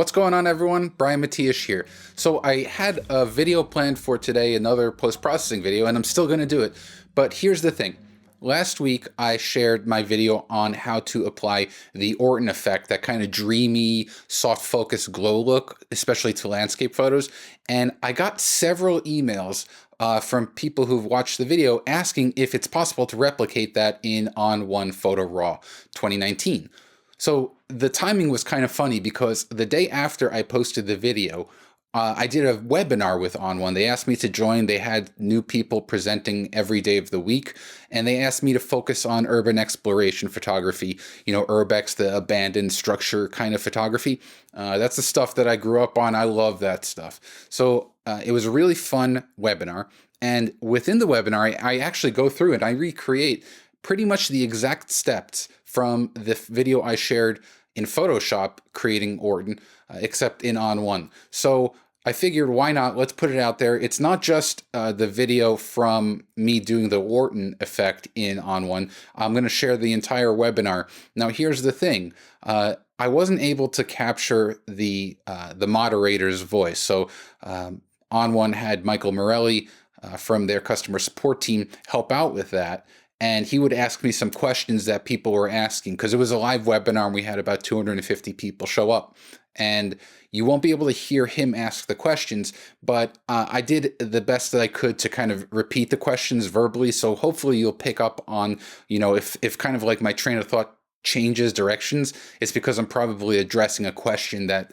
What's going on, everyone? Brian Matiash here. So I had a video planned for today, another post-processing video, and I'm still going to do it. But here's the thing. Last week, I shared my video on how to apply the Orton Effect, that kind of dreamy, soft focus glow look, especially to landscape photos. And I got several emails from people who've watched the video asking if it's possible to replicate that in ON1 Photo RAW 2019. So the timing was kind of funny because the day after I posted the video, I did a webinar with ON1. They asked me to join. They had new people presenting every day of the week, and they asked me to focus on urban exploration photography, UrbEx, the abandoned structure kind of photography. That's the stuff that I grew up on. I love that stuff. So it was a really fun webinar. And within the webinar, I actually go through and I recreate pretty much the exact steps from the video I shared in Photoshop creating Orton, except in ON1. So I figured, why not? Let's put it out there. It's not just the video from me doing the Orton effect in ON1. I'm going to share the entire webinar. Now, here's the thing. I wasn't able to capture the moderator's voice. So ON1 had Michael Morelli from their customer support team help out with that. And he would ask me some questions that people were asking, because it was a live webinar and we had about 250 people show up. And you won't be able to hear him ask the questions, but I did the best that I could to kind of repeat the questions verbally. So hopefully you'll pick up on, if kind of like my train of thought changes directions, it's because I'm probably addressing a question that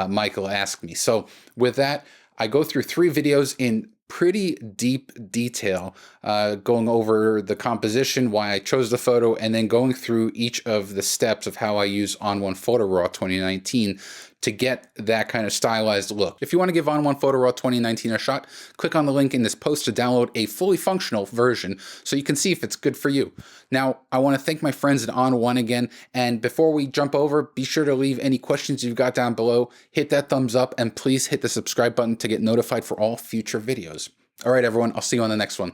Michael asked me. So with that, I go through 3 videos in pretty deep detail, going over the composition, why I chose the photo, and then going through each of the steps of how I use ON1 Photo RAW 2019 to get that kind of stylized look. If you want to give ON1 Photo RAW 2019 a shot, click on the link in this post to download a fully functional version so you can see if it's good for you. Now, I want to thank my friends at ON1 again, and before we jump over, be sure to leave any questions you've got down below, hit that thumbs up, and please hit the subscribe button to get notified for all future videos. All right, everyone, I'll see you on the next one.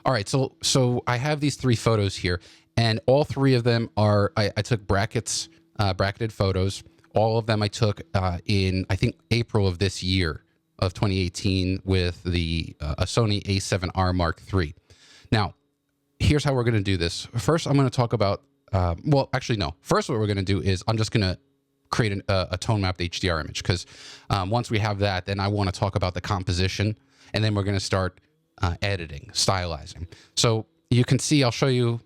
All right, so I have these 3 photos here, and all 3 of them are, I took bracketed photos. All of them I took in, I think, April of this year of 2018 with the a Sony a7R Mark III. Now, here's how we're going to do this. First, I'm going to talk about, well, actually, no. First, what we're going to do is I'm just going to create a tone-mapped HDR image, because once we have that, then I want to talk about the composition, and then we're going to start editing, stylizing. So you can see, I'll show you,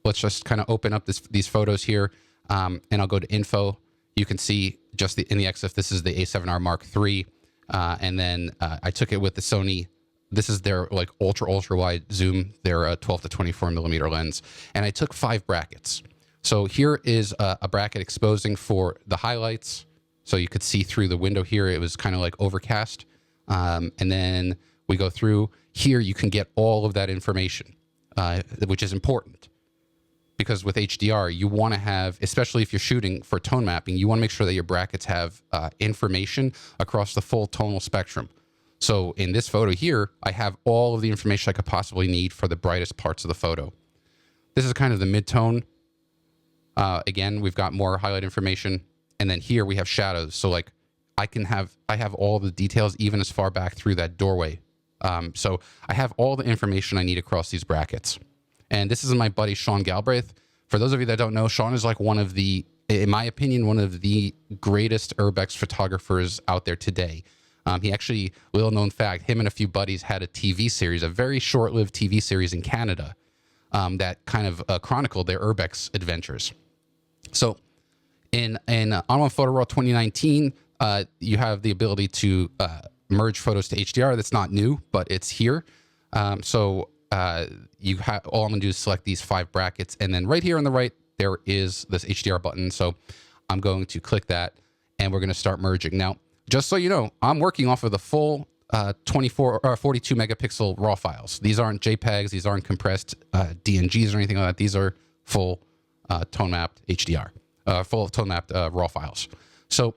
let's just kind of open up these photos here, and I'll go to Info. You can see just in the EXIF, this is the a7R Mark III. And then I took it with the Sony. This is their like ultra wide zoom, their 12 to 24 millimeter lens. And I took 5 brackets. So here is a bracket exposing for the highlights. So you could see through the window here. It was kind of like overcast. And then we go through here. You can get all of that information, which is important. Because with HDR, you want to have, especially if you're shooting for tone mapping, you want to make sure that your brackets have information across the full tonal spectrum. So in this photo here, I have all of the information I could possibly need for the brightest parts of the photo. This is kind of the mid-tone. Again, we've got more highlight information. And then here we have shadows. So like I have all the details even as far back through that doorway. So I have all the information I need across these brackets. And this is my buddy, Sean Galbraith. For those of you that don't know, Sean is like one of the, in my opinion, one of the greatest UrbEx photographers out there today. He actually, little known fact, him and a few buddies had a TV series, a very short-lived TV series in Canada that kind of chronicled their UrbEx adventures. So in ON1 Photo RAW 2019, you have the ability to merge photos to HDR. That's not new, but it's here. You have, all I'm gonna do is select these 5 brackets, and then right here on the right, there is this HDR button. So I'm going to click that, and we're gonna start merging. Now, just so you know, I'm working off of the full 24 or 42 megapixel RAW files. These aren't JPEGs, these aren't compressed DNGs or anything like that. These are full tone mapped HDR, full tone mapped RAW files. So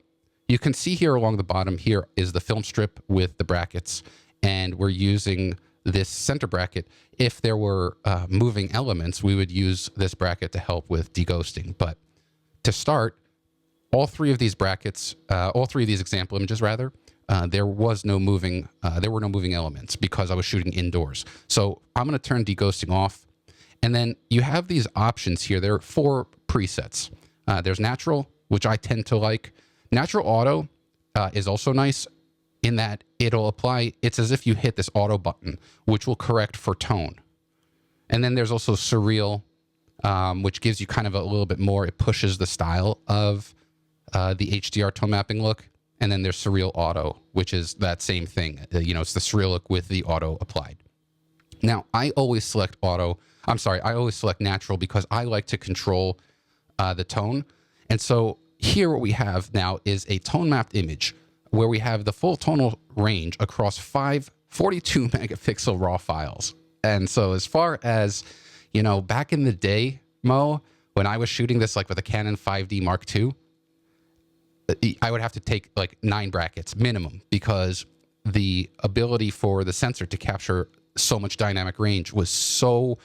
you can see here along the bottom here is the film strip with the brackets, and we're using this center bracket. If there were moving elements, we would use this bracket to help with deghosting. But to start, all three of these brackets, all three of these example images rather, there were no moving elements because I was shooting indoors. So I'm going to turn deghosting off. And then you have these options here. There are 4 presets. There's natural, which I tend to like. Natural auto is also nice in that it'll apply, it's as if you hit this auto button, which will correct for tone. And then there's also surreal, which gives you kind of a little bit more, it pushes the style of the HDR tone mapping look. And then there's surreal auto, which is that same thing. It's the surreal look with the auto applied. Now, I always select natural because I like to control the tone. And so here what we have now is a tone mapped image where we have the full tonal range across 5 42 megapixel RAW files. And so as far as, back in the day, Mo, when I was shooting this like with a Canon 5D Mark II, I would have to take like 9 brackets minimum because the ability for the sensor to capture so much dynamic range was so,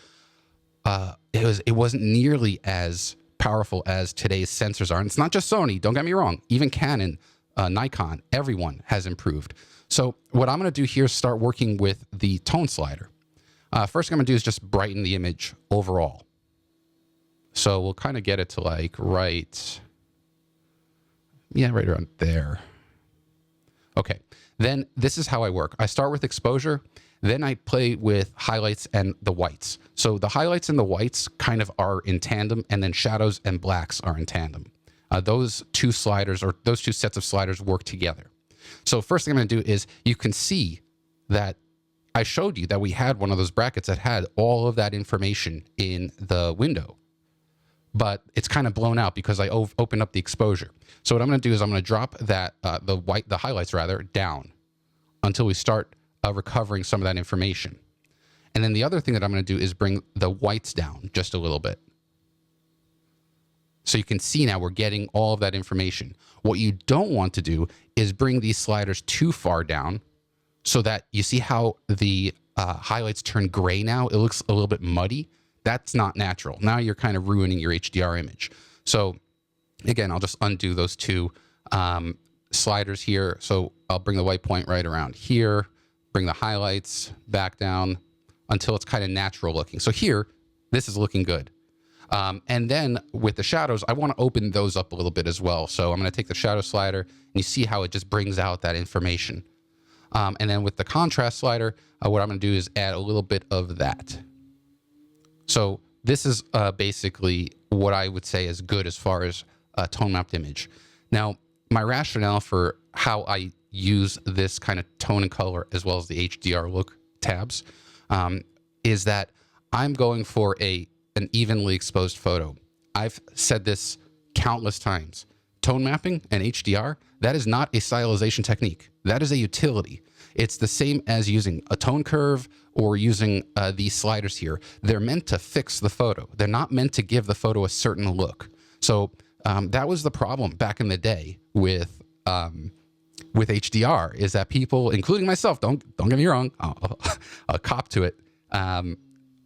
it wasn't nearly as powerful as today's sensors are. And it's not just Sony, don't get me wrong, even Canon, Nikon, everyone has improved. So what I'm going to do here is start working with the tone slider. First thing I'm going to do is just brighten the image overall. So we'll kind of get it to like right around there. Okay, then this is how I work. I start with exposure, then I play with highlights and the whites. So the highlights and the whites kind of are in tandem, and then shadows and blacks are in tandem. Those two sets of sliders work together. So first thing I'm going to do is you can see that I showed you that we had one of those brackets that had all of that information in the window, but it's kind of blown out because I opened up the exposure. So what I'm going to do is I'm going to drop that the highlights rather down until we start recovering some of that information. And then the other thing that I'm going to do is bring the whites down just a little bit. So you can see now we're getting all of that information. What you don't want to do is bring these sliders too far down so that you see how the highlights turn gray now. It looks a little bit muddy. That's not natural. Now you're kind of ruining your HDR image. So again, I'll just undo those 2 sliders here. So I'll bring the white point right around here, bring the highlights back down until it's kind of natural looking. So here, this is looking good. And then with the shadows, I want to open those up a little bit as well. So I'm going to take the shadow slider and you see how it just brings out that information. And then with the contrast slider, what I'm going to do is add a little bit of that. So this is basically what I would say is good as far as a tone mapped image. Now, my rationale for how I use this kind of tone and color as well as the HDR look tabs is that I'm going for an evenly exposed photo. I've said this countless times. Tone mapping and HDR, that is not a stylization technique. That is a utility. It's the same as using a tone curve or using these sliders here. They're meant to fix the photo. They're not meant to give the photo a certain look. So that was the problem back in the day with HDR, is that people, including myself, don't get me wrong, I'll cop to it.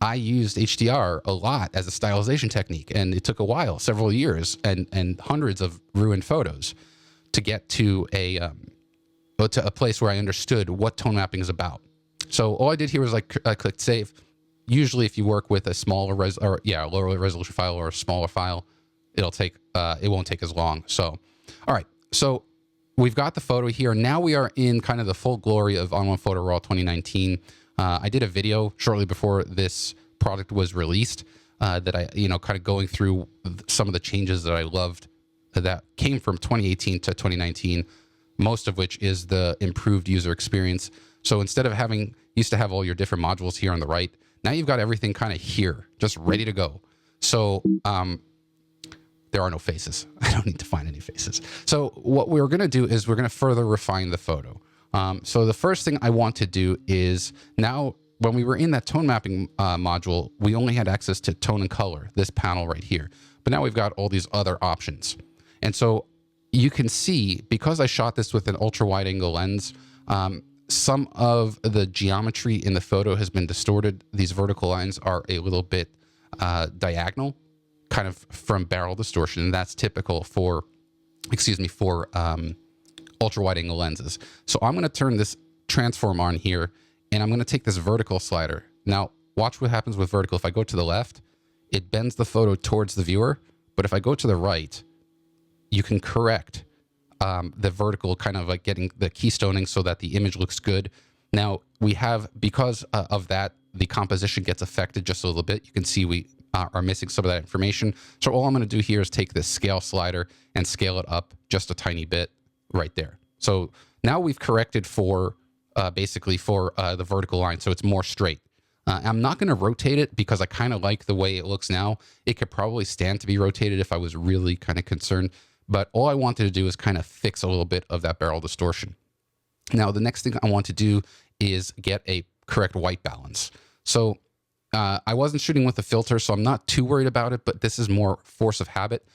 I used HDR a lot as a stylization technique, and it took a while, several years, and hundreds of ruined photos to get to a place where I understood what tone mapping is about. So all I did here was I clicked save. Usually, if you work with a smaller lower resolution file or a smaller file, it won't take as long. So, all right. So we've got the photo here. Now we are in kind of the full glory of ON1 Photo RAW 2019. I did a video shortly before this product was released that I, kind of going through some of the changes that I loved that came from 2018 to 2019, most of which is the improved user experience. So instead of used to have all your different modules here on the right, now you've got everything kind of here, just ready to go. So there are no faces. I don't need to find any faces. So what we're going to do is we're going to further refine the photo. So the first thing I want to do is, now when we were in that tone mapping module, we only had access to tone and color, this panel right here. But now we've got all these other options. And so you can see, because I shot this with an ultra wide angle lens, some of the geometry in the photo has been distorted. These vertical lines are a little bit diagonal, kind of from barrel distortion. And that's typical for excuse me, for ultra wide angle lenses. So I'm going to turn this transform on here, and I'm going to take this vertical slider. Now, watch what happens with vertical. If I go to the left, it bends the photo towards the viewer. But if I go to the right, you can correct the vertical, kind of like getting the keystoning so that the image looks good. Now, we have, because of that, the composition gets affected just a little bit. You can see we are missing some of that information. So all I'm going to do here is take this scale slider and scale it up just a tiny bit right there. So now we've corrected for basically for the vertical line, so it's more straight. I'm not going to rotate it because I kind of like the way it looks now. It could probably stand to be rotated if I was really kind of concerned, but all I wanted to do is kind of fix a little bit of that barrel distortion. Now, the next thing I want to do is get a correct white balance. So I wasn't shooting with a filter, so I'm not too worried about it, but this is more force of habit,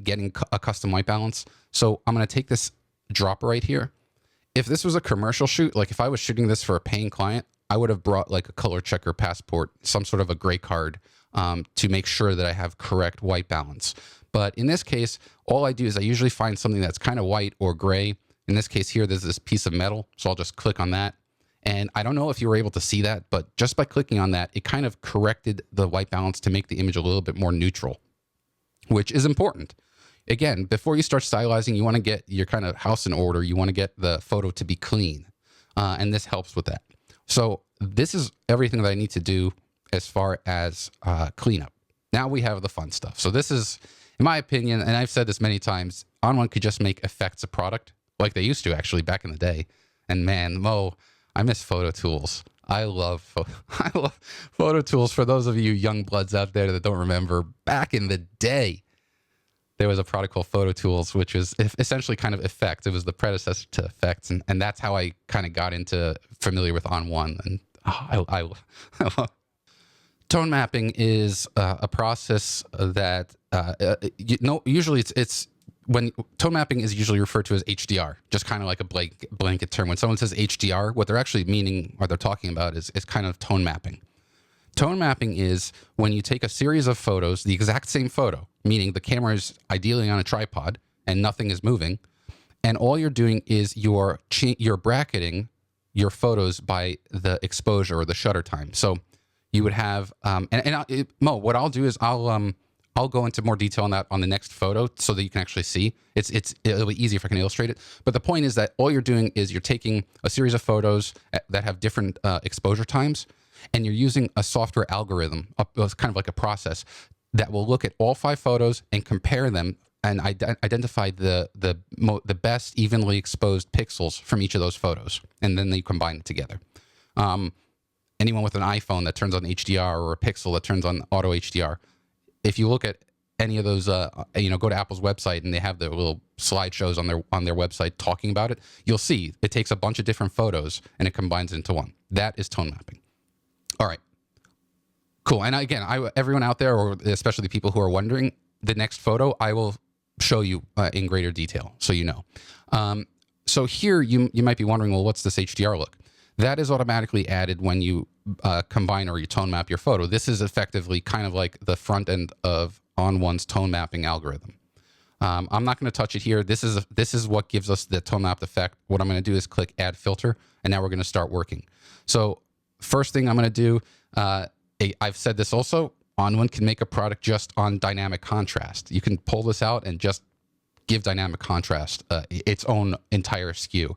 getting a custom white balance. So I'm going to take this dropper right here. If this was a commercial shoot, like if I was shooting this for a paying client, I would have brought like a color checker passport, some sort of a gray card, to make sure that I have correct white balance. But in this case, all I do is I usually find something that's kind of white or gray. In this case here, there's this piece of metal, so I'll just click on that. And I don't know if you were able to see that, but just by clicking on that, it kind of corrected the white balance to make the image a little bit more neutral, which is important. Again, before you start stylizing, you want to get your kind of house in order. You want to get the photo to be clean, and this helps with that. So this is everything that I need to do as far as cleanup. Now we have the fun stuff. So this is, in my opinion, and I've said this many times, ON1 could just make effects a product like they used to actually back in the day. And man, Mo, I miss Photo Tools. I love Photo Tools. For those of you young bloods out there that don't remember, back in the day, there was a product called Photo Tools, which was essentially kind of Effects. It was the predecessor to Effects, and that's how I kind of got into familiar with ON1. And I love. Tone mapping is a process that usually it's when tone mapping is usually referred to as HDR, just kind of like a blanket term. When someone says HDR, what they're actually meaning or they're talking about is kind of tone mapping. Tone mapping is when you take a series of photos, the exact same photo, meaning the camera is ideally on a tripod and nothing is moving, and all you're doing is you're bracketing your photos by the exposure or the shutter time. So you would have, Mo, what I'll do is I'll go into more detail on that on the next photo so that you can actually see. It'll be easier if I can illustrate it. But the point is that all you're doing is you're taking a series of photos that have different exposure times, and you're using a software algorithm, kind of like a process, that will look at all 5 photos and compare them and identify the best evenly exposed pixels from each of those photos. And then they combine it together. Anyone with an iPhone that turns on HDR or a Pixel that turns on auto HDR, if you look at any of those, go to Apple's website and they have their little slideshows on their website talking about it, you'll see it takes a bunch of different photos and it combines into one. That is tone mapping. All right, cool. And again, everyone out there, or especially the people who are wondering, the next photo I will show you in greater detail, so you know. So here you might be wondering, well, what's this HDR look? That is automatically added when you combine or you tone map your photo. This is effectively kind of like the front end of ON1's tone mapping algorithm. I'm not going to touch it here. This is what gives us the tone mapped effect. What I'm going to do is click Add Filter, and now we're going to start working. So first thing I'm going to do, I've said this also, ON1 can make a product just on dynamic contrast. You can pull this out and just give dynamic contrast its own entire SKU.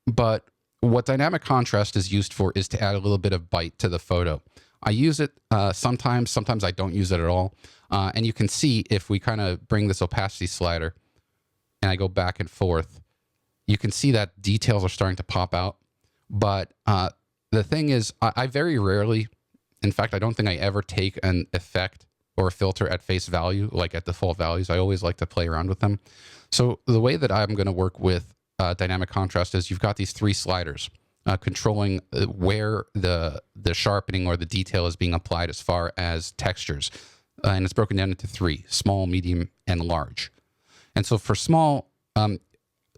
But what dynamic contrast is used for is to add a little bit of bite to the photo. I use it sometimes I don't use it at all. And you can see if we kind of bring this opacity slider and I go back and forth, you can see that details are starting to pop out. But the thing is, I very rarely, in fact, I don't think I ever take an effect or a filter at face value, like at default values. I always like to play around with them. So the way that I'm going to work with dynamic contrast is you've got these 3 sliders controlling where the sharpening or the detail is being applied as far as textures. And it's broken down into 3, small, medium, and large. And so for small,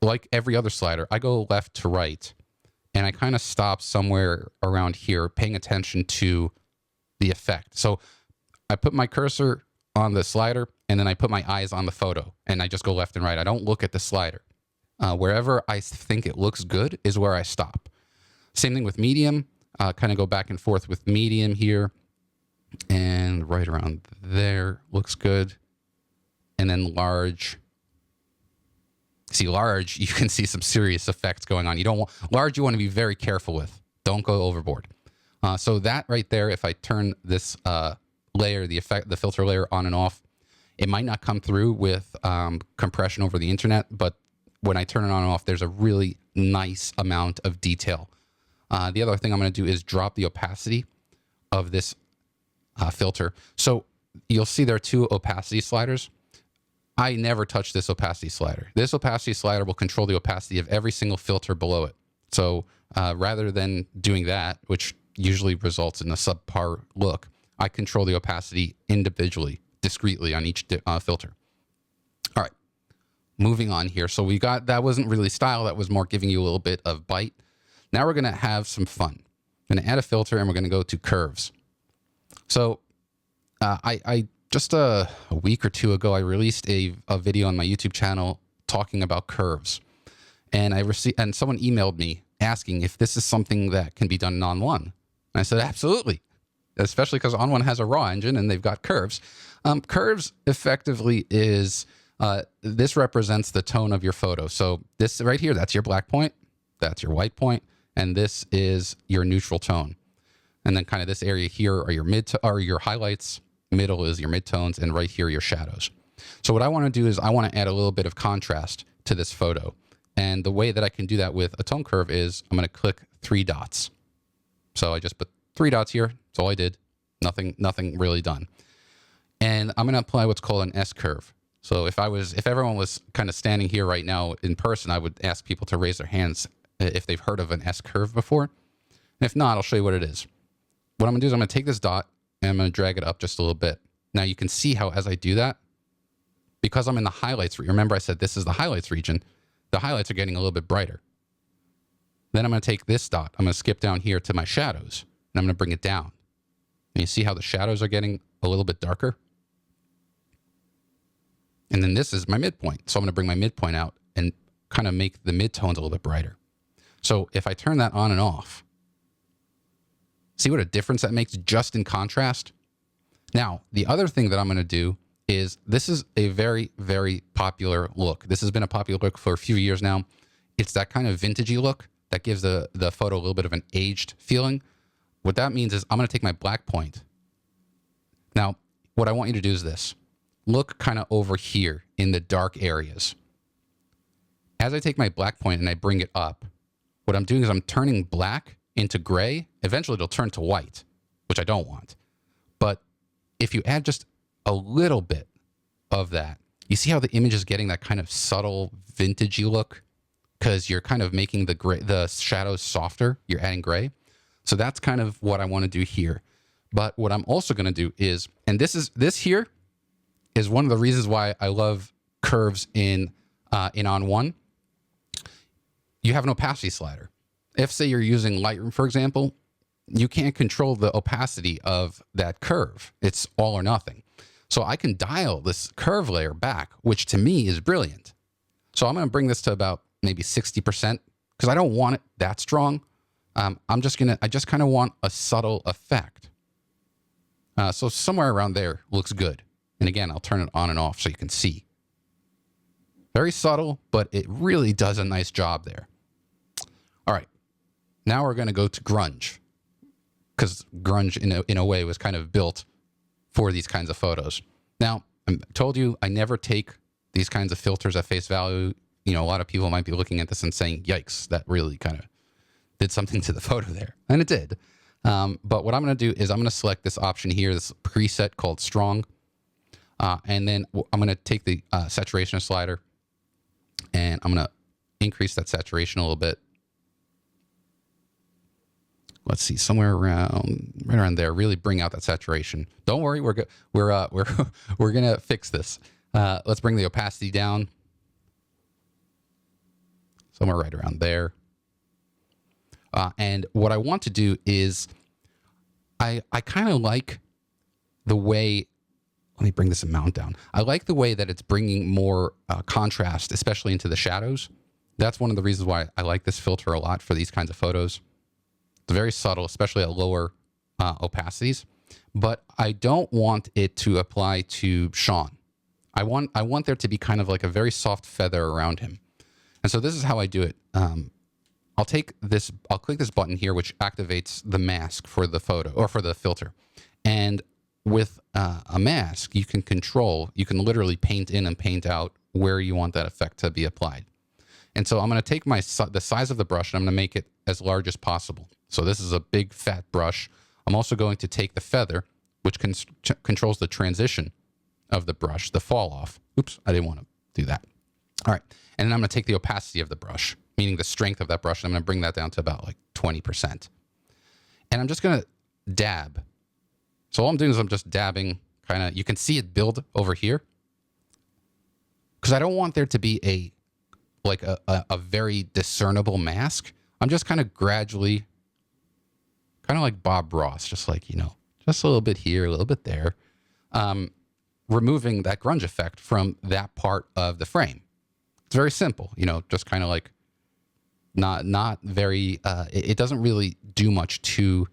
like every other slider, I go left to right, and I kind of stop somewhere around here, paying attention to the effect. So I put my cursor on the slider, and then I put my eyes on the photo, and I just go left and right. I don't look at the slider. Wherever I think it looks good is where I stop. Same thing with medium. Kind of go back and forth with medium here, and right around there looks good. And then large. See, large, you can see some serious effects going on. You don't want large. You want to be very careful with. Don't go overboard. So that right there, if I turn this layer, the filter layer on and off, it might not come through with compression over the internet, but when I turn it on and off, there's a really nice amount of detail. The other thing I'm going to do is drop the opacity of this filter. So you'll see there are two opacity sliders. I never touch this opacity slider. This opacity slider will control the opacity of every single filter below it. So rather than doing that, which usually results in a subpar look, I control the opacity individually, discretely on each filter. All right, moving on here. So we got, that wasn't really style, that was more giving you a little bit of bite. Now we're gonna have some fun. I'm gonna add a filter and we're gonna go to curves. So I just a week or two ago, I released a video on my YouTube channel talking about curves. And someone emailed me asking if this is something that can be done in ON1. And I said, absolutely. Especially because ON1 has a RAW engine and they've got curves. Curves effectively is, this represents the tone of your photo. So this right here, that's your black point, that's your white point, and this is your neutral tone. And then kind of this area here are your highlights, middle is your midtones, and right here, your shadows. So what I want to do is I want to add a little bit of contrast to this photo. And the way that I can do that with a tone curve is I'm going to click 3 dots. So I just put 3 dots here. That's all I did. Nothing really done. And I'm going to apply what's called an S curve. So if everyone was kind of standing here right now in person, I would ask people to raise their hands if they've heard of an S curve before. And if not, I'll show you what it is. What I'm going to do is I'm going to take this dot and I'm going to drag it up just a little bit. Now you can see how as I do that, because I'm in the highlights, remember I said this is the highlights region, the highlights are getting a little bit brighter. Then I'm going to take this dot, I'm going to skip down here to my shadows, and I'm going to bring it down. And you see how the shadows are getting a little bit darker? And then this is my midpoint. So I'm going to bring my midpoint out and kind of make the midtones a little bit brighter. So if I turn that on and off, see what a difference that makes just in contrast? Now, the other thing that I'm going to do is, this is a very, very popular look. This has been a popular look for a few years now. It's that kind of vintagey look that gives the photo a little bit of an aged feeling. What that means is I'm going to take my black point. Now, what I want you to do is this. Look kind of over here in the dark areas. As I take my black point and I bring it up, what I'm doing is I'm turning black into gray. Eventually it'll turn to white, which I don't want. But if you add just a little bit of that, you see how the image is getting that kind of subtle vintagey look? Because you're kind of making the shadows softer. You're adding gray. So that's kind of what I want to do here. But what I'm also going to do is, and this here is one of the reasons why I love curves in ON1. You have an opacity slider. If, say, you're using Lightroom, for example, you can't control the opacity of that curve. It's all or nothing. So I can dial this curve layer back, which to me is brilliant. So I'm going to bring this to about maybe 60% because I don't want it that strong. I just kind of want a subtle effect. So somewhere around there looks good. And again, I'll turn it on and off so you can see. Very subtle, but it really does a nice job there. All right. Now we're going to go to grunge, because grunge in a way was kind of built for these kinds of photos. Now, I told you I never take these kinds of filters at face value. You know, a lot of people might be looking at this and saying, yikes, that really kind of did something to the photo there. And it did. But what I'm going to do is I'm going to select this option here, this preset called strong. And then I'm going to take the saturation slider and I'm going to increase that saturation a little bit. Let's see, somewhere around, right around there. Really bring out that saturation. Don't worry, we're gonna fix this. Let's bring the opacity down, somewhere right around there. And what I want to do is, I kind of like the way let me bring this amount down. I like the way that it's bringing more contrast, especially into the shadows. That's one of the reasons why I like this filter a lot for these kinds of photos. It's very subtle, especially at lower opacities. But I don't want it to apply to Sean. I want there to be kind of like a very soft feather around him. And so this is how I do it. I'll click this button here, which activates the mask for the photo or for the filter. And with a mask, you can literally paint in and paint out where you want that effect to be applied. And so I'm going to take the size of the brush and I'm going to make it as large as possible. So this is a big fat brush. I'm also going to take the feather, which controls the transition of the brush, the fall off. Oops, I didn't want to do that. All right. And then I'm going to take the opacity of the brush, meaning the strength of that brush. And I'm going to bring that down to about like 20%. And I'm just going to dab. So all I'm doing is I'm just dabbing kind of, you can see it build over here. Because I don't want there to be a very discernible mask. I'm just kind of gradually, kind of like Bob Ross, just like, just a little bit here, a little bit there, removing that grunge effect from that part of the frame. It's very simple, just kind of like not very, it doesn't really do much to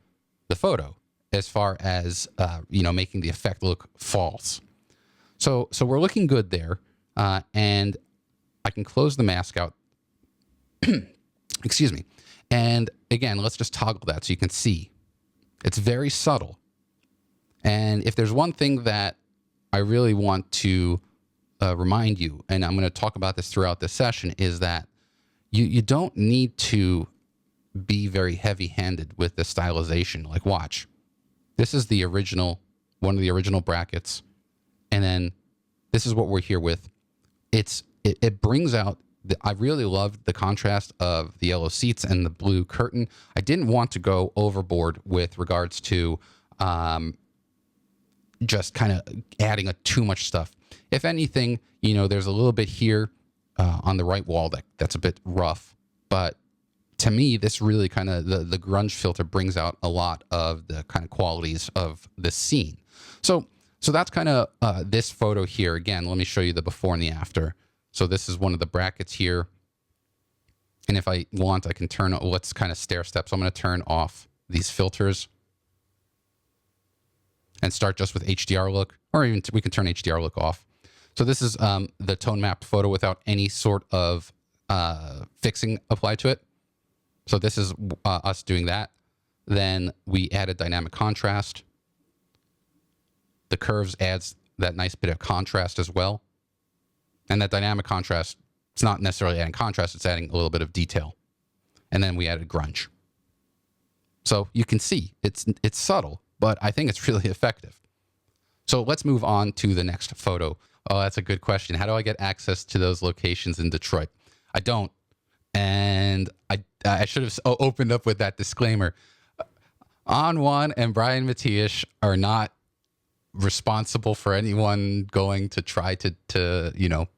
the photo as far as, making the effect look false. So we're looking good there. And I can close the mask out. Excuse me. And again, let's just toggle that so you can see. It's very subtle. And if there's one thing that I really want to remind you, and I'm going to talk about this throughout this session, is that you don't need to be very heavy-handed with the stylization. Like, watch. This is the original, one of the original brackets. And then this is what we're here with. It brings out, I really loved the contrast of the yellow seats and the blue curtain. I didn't want to go overboard with regards to just kind of adding too much stuff. If anything, there's a little bit here on the right wall that's a bit rough. But to me, this really kind of, the grunge filter brings out a lot of the kind of qualities of the scene. So that's kind of this photo here. Again, let me show you the before and the after. So this is one of the brackets here. And if I want, I can turn, let's kind of stair step. So I'm going to turn off these filters and start just with HDR look, or even we can turn HDR look off. So this is the tone mapped photo without any sort of fixing applied to it. So this is us doing that. Then we added dynamic contrast. The curves adds that nice bit of contrast as well. And that dynamic contrast, it's not necessarily adding contrast, it's adding a little bit of detail. And then we added grunge. So you can see it's subtle, but I think it's really effective. So let's move on to the next photo. Oh, that's a good question. How do I get access to those locations in Detroit? I don't. And I should have opened up with that disclaimer. ON1 and Brian Matiash are not responsible for anyone going to try to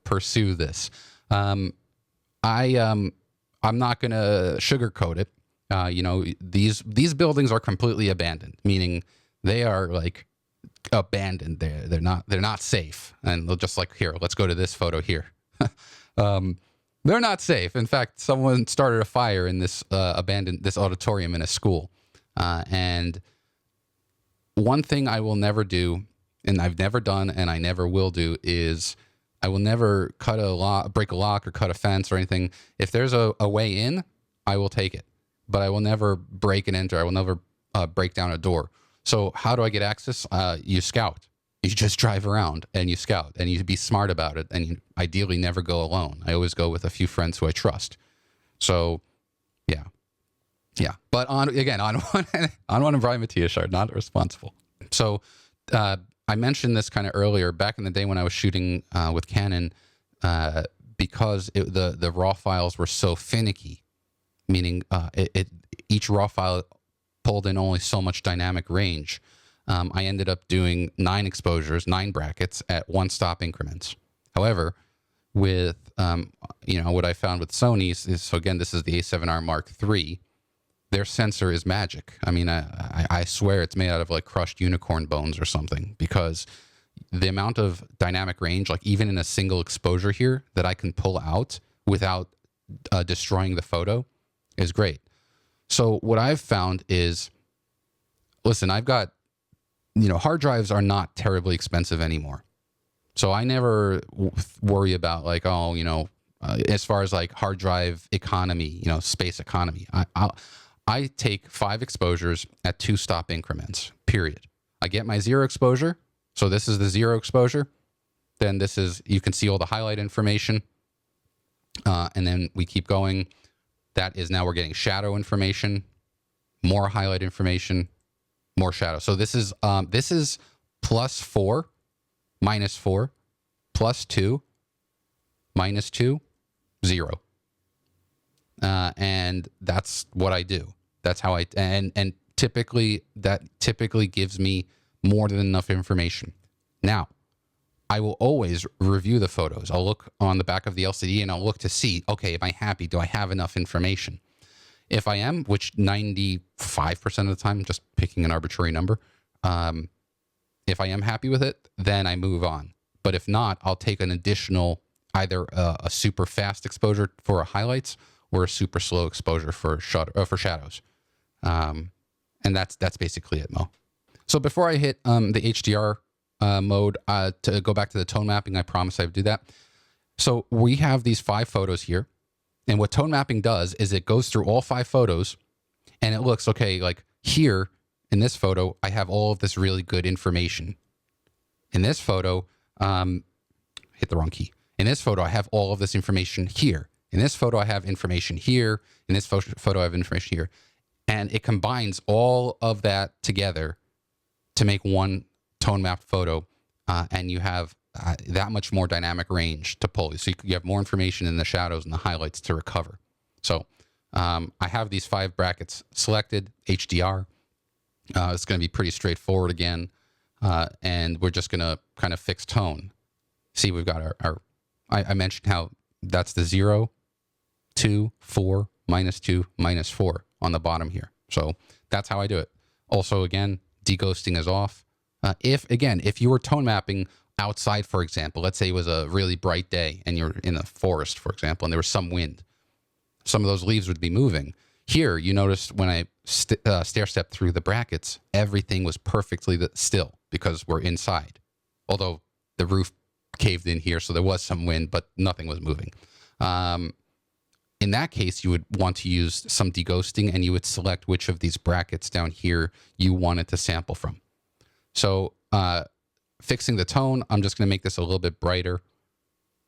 pursue this. I'm not going to sugarcoat it. These buildings are completely abandoned, meaning they are like abandoned. They're not safe. And they'll just like, here, let's go to this photo here. They're not safe. In fact, someone started a fire in this this auditorium in a school. And one thing I will never do, and I've never done, and I never will do, is I will never break a lock or cut a fence or anything. If there's a way in, I will take it, but I will never break and enter. I will never break down a door. So how do I get access? You scout. You just drive around and you scout, and you be smart about it. And you ideally never go alone. I always go with a few friends who I trust. So yeah. But ON1 and Brian Matiash are not responsible. So I mentioned this kind of earlier, back in the day when I was shooting with Canon, because the RAW files were so finicky, meaning each RAW file pulled in only so much dynamic range. I ended up doing 9 exposures, 9 brackets at 1-stop increments. However, with what I found with Sony's is, so again, this is the A7R Mark III. Their sensor is magic. I mean, I swear it's made out of like crushed unicorn bones or something, because the amount of dynamic range, like even in a single exposure here, that I can pull out without destroying the photo is great. So what I've found is, listen, I've got, hard drives are not terribly expensive anymore. So I never worry about like, as far as like hard drive economy, space economy. I take 5 exposures at 2 stop increments, period. I get my 0 exposure. So this is the 0 exposure. Then this is, you can see all the highlight information. And then we keep going. That is, now we're getting shadow information, more highlight information, more shadow. So this is +4, -4, +2, -2, 0. And that's what I do. That's how and typically gives me more than enough information. Now, I will always review the photos. I'll look on the back of the LCD and I'll look to see, okay, am I happy? Do I have enough information? If I am, which 95% of the time, just picking an arbitrary number, if I am happy with it, then I move on. But if not, I'll take an additional, either a super fast exposure for highlights or a super slow exposure for shadows. And that's basically it, Mo. So before I hit the HDR mode, to go back to the tone mapping, I promise I would do that. So we have these 5 photos here. And what tone mapping does is it goes through all 5 photos and it looks, okay, like here in this photo, I have all of this really good information. In this photo, hit the wrong key. In this photo, I have all of this information here. In this photo, I have information here. In this photo, I have information here. And it combines all of that together to make one tone mapped photo. And you have that much more dynamic range to pull. So you have more information in the shadows and the highlights to recover. So I have these 5 brackets selected, HDR. It's going to be pretty straightforward again. And we're just going to kind of fix tone. See, we've got I mentioned how that's the 0, 2, 4, -2, -4 on the bottom here. So that's how I do it. Also, again, deghosting is off. If you were tone mapping outside, for example, let's say it was a really bright day and you're in a forest, for example, and there was some wind, some of those leaves would be moving. Here, you notice when I stair step through the brackets, everything was perfectly still because we're inside. Although the roof caved in here, so there was some wind, but nothing was moving. In that case, you would want to use some deghosting and you would select which of these brackets down here you wanted to sample from. So fixing the tone, I'm just going to make this a little bit brighter.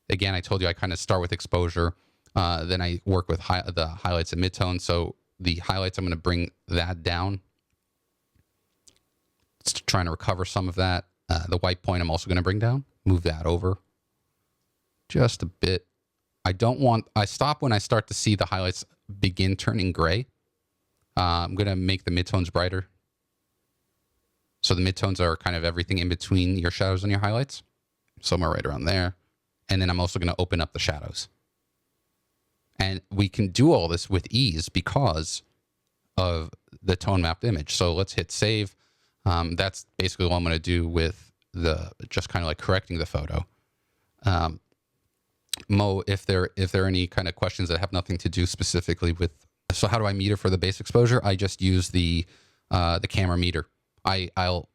Again, I told you I kind of start with exposure. Then I work with the highlights and midtone. So the highlights, I'm going to bring that down. Just trying to recover some of that. The white point I'm also going to bring down. Move that over just a bit. I stop when I start to see the highlights begin turning gray. I'm going to make the midtones brighter. So the midtones are kind of everything in between your shadows and your highlights. Somewhere right around there. And then I'm also going to open up the shadows. And we can do all this with ease because of the tone mapped image. So let's hit save. That's basically what I'm going to do with just kind of like correcting the photo. Mo, if there are any kind of questions that have nothing to do specifically with, so how do I meter for the base exposure? I just use the camera meter. I'll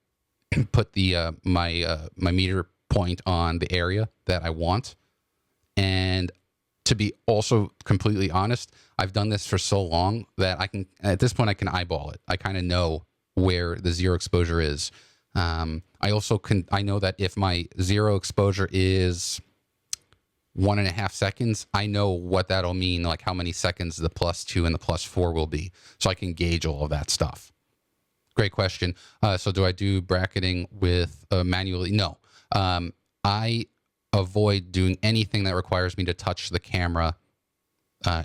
put my meter point on the area that I want. And to be also completely honest, I've done this for so long that at this point I can eyeball it. I kind of know where the 0 exposure is. I know that if my 0 exposure is 1.5 seconds, I know what that'll mean, like how many seconds the +2 and the +4 will be. So I can gauge all of that stuff. Great question. So do I do bracketing with manually? No. I avoid doing anything that requires me to touch the camera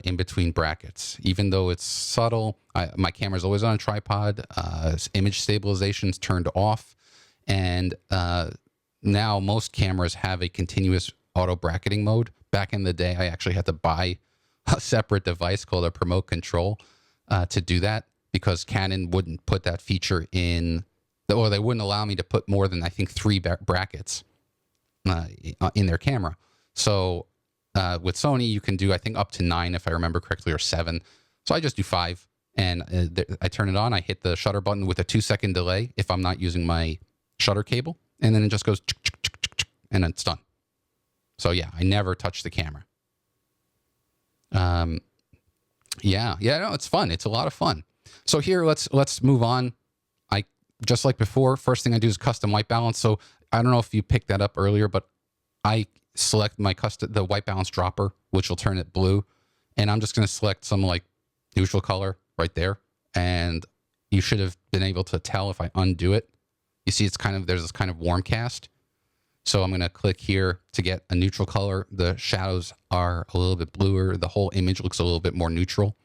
in between brackets. Even though it's subtle, my camera's always on a tripod. Image stabilization's turned off. And now most cameras have a continuous auto bracketing mode. Back in the day, I actually had to buy a separate device called a Promote Control to do that, because Canon wouldn't put that feature in or they wouldn't allow me to put more than, I think, 3 brackets in their camera. So with Sony, you can do, I think, up to 9, if I remember correctly, or 7. So I just do 5, and I turn it on. I hit the shutter button with a 2-second delay if I'm not using my shutter cable, and then it just goes, and it's done. So yeah, I never touch the camera. Yeah, no, it's fun. It's a lot of fun. So here, let's move on. Just like before, first thing I do is custom white balance. So I don't know if you picked that up earlier, but I select the white balance dropper, which will turn it blue. And I'm just going to select some like neutral color right there. And you should have been able to tell if I undo it. You see, there's this kind of warm cast. So I'm going to click here to get a neutral color. The shadows are a little bit bluer. The whole image looks a little bit more neutral.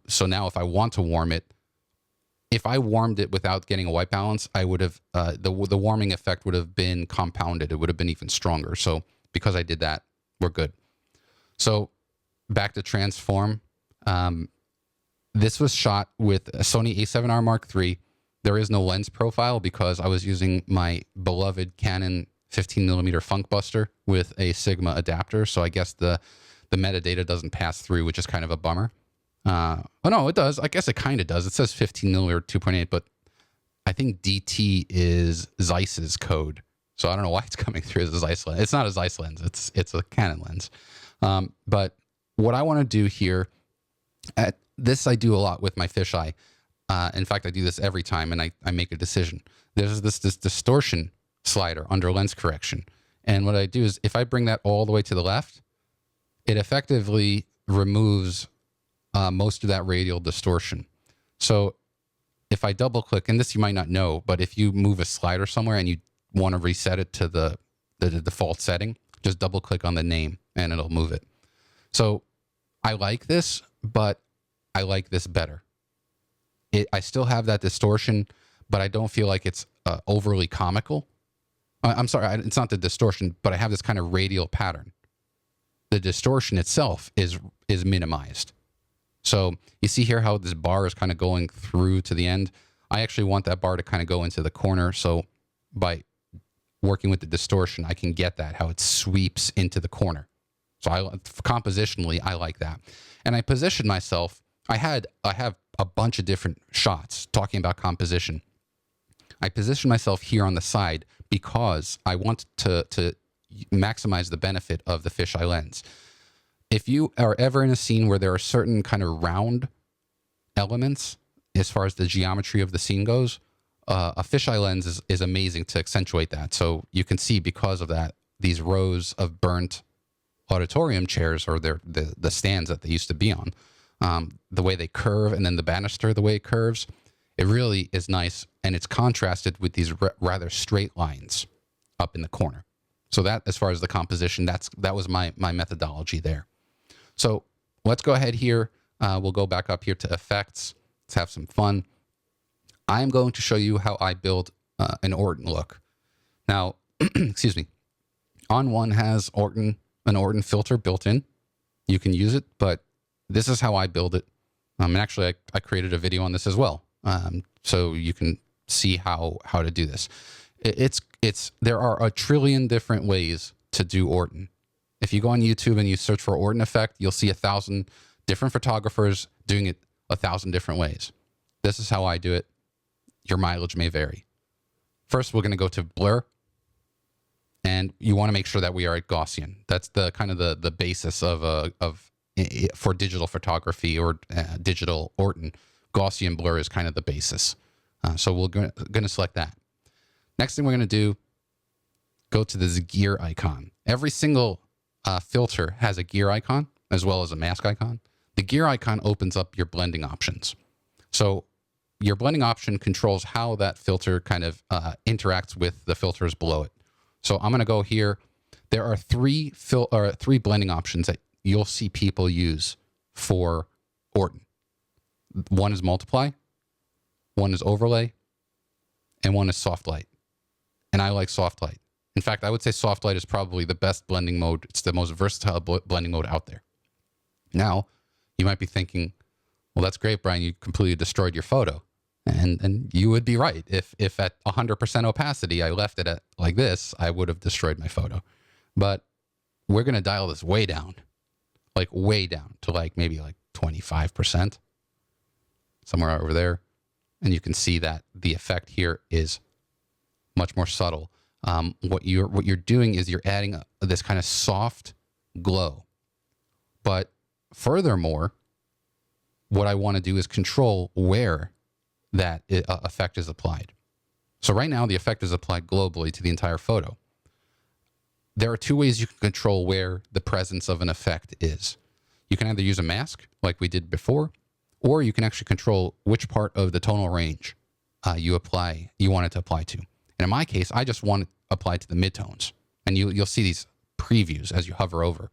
So now if I want to warm it, if I warmed it without getting a white balance, I would have, the warming effect would have been compounded. It would have been even stronger. So because I did that, we're good. So back to transform. This was shot with a Sony a7R Mark III. There is no lens profile because I was using my beloved Canon 15mm Funkbuster with a Sigma adapter. So I guess the metadata doesn't pass through, which is kind of a bummer. Oh no, it does. I guess it kind of does. It says 15mm or 2.8, but I think DT is Zeiss's code. So I don't know why it's coming through as a Zeiss lens. It's not a Zeiss lens. It's a Canon lens. But what I want to do here, this I do a lot with my fisheye. In fact, I do this every time, and I make a decision. There's this distortion slider under lens correction. And what I do is if I bring that all the way to the left, it effectively removes most of that radial distortion. So if I double click, and this you might not know, but if you move a slider somewhere and you want to reset it to the default setting, just double click on the name and it'll move it. So I like this, but I like this better. I still have that distortion, but I don't feel like it's overly comical. I'm sorry, it's not the distortion, but I have this kind of radial pattern. The distortion itself is minimized. So you see here how this bar is kind of going through to the end. I actually want that bar to kind of go into the corner. So by working with the distortion, I can get that, how it sweeps into the corner. So compositionally, I like that. And I position myself. I have a bunch of different shots talking about composition. I position myself here on the side because I want to maximize the benefit of the fisheye lens. If you are ever in a scene where there are certain kind of round elements as far as the geometry of the scene goes, a fisheye lens is amazing to accentuate that. So you can see because of that, these rows of burnt auditorium chairs, or the stands that they used to be on, the way they curve, and then the banister, the way it curves, it really is nice. And it's contrasted with these rather straight lines up in the corner. So that, as far as the composition, that was my methodology there. So let's go ahead here. We'll go back up here to effects. Let's have some fun. I'm going to show you how I build an Orton look. Now, excuse me, ON1 has an Orton filter built in. You can use it, but this is how I build it. And actually, I created a video on this as well, so you can see how to do this. There are a trillion different ways to do Orton. If you go on YouTube and you search for Orton Effect, you'll see 1,000 different photographers doing it 1,000 different ways. This is how I do it. Your mileage may vary. First, we're going to go to blur, and you want to make sure that we are at Gaussian. That's the kind of the basis for digital photography or digital Orton. Gaussian blur is kind of the basis. So we're going to select that. Next thing we're going to do, go to this gear icon. Every single filter has a gear icon as well as a mask icon. The gear icon opens up your blending options. So your blending option controls how that filter kind of interacts with the filters below it. So I'm going to go here. There are three blending options that you'll see people use for Orton. One is multiply, one is overlay, and one is soft light. And I like soft light. In fact, I would say soft light is probably the best blending mode. It's the most versatile blending mode out there. Now, you might be thinking, well, that's great, Brian. You completely destroyed your photo. And you would be right. If at 100% opacity I left it at like this, I would have destroyed my photo. But we're going to dial this way down, like way down to like maybe like 25%, somewhere over there. And you can see that the effect here is much more subtle. What you're doing is you're adding this kind of soft glow. But furthermore, what I want to do is control where that effect is applied. So right now the effect is applied globally to the entire photo. There are two ways you can control where the presence of an effect is. You can either use a mask like we did before, or you can actually control which part of the tonal range you want it to apply to. And in my case, I just want it applied to the midtones. And you'll see these previews as you hover over.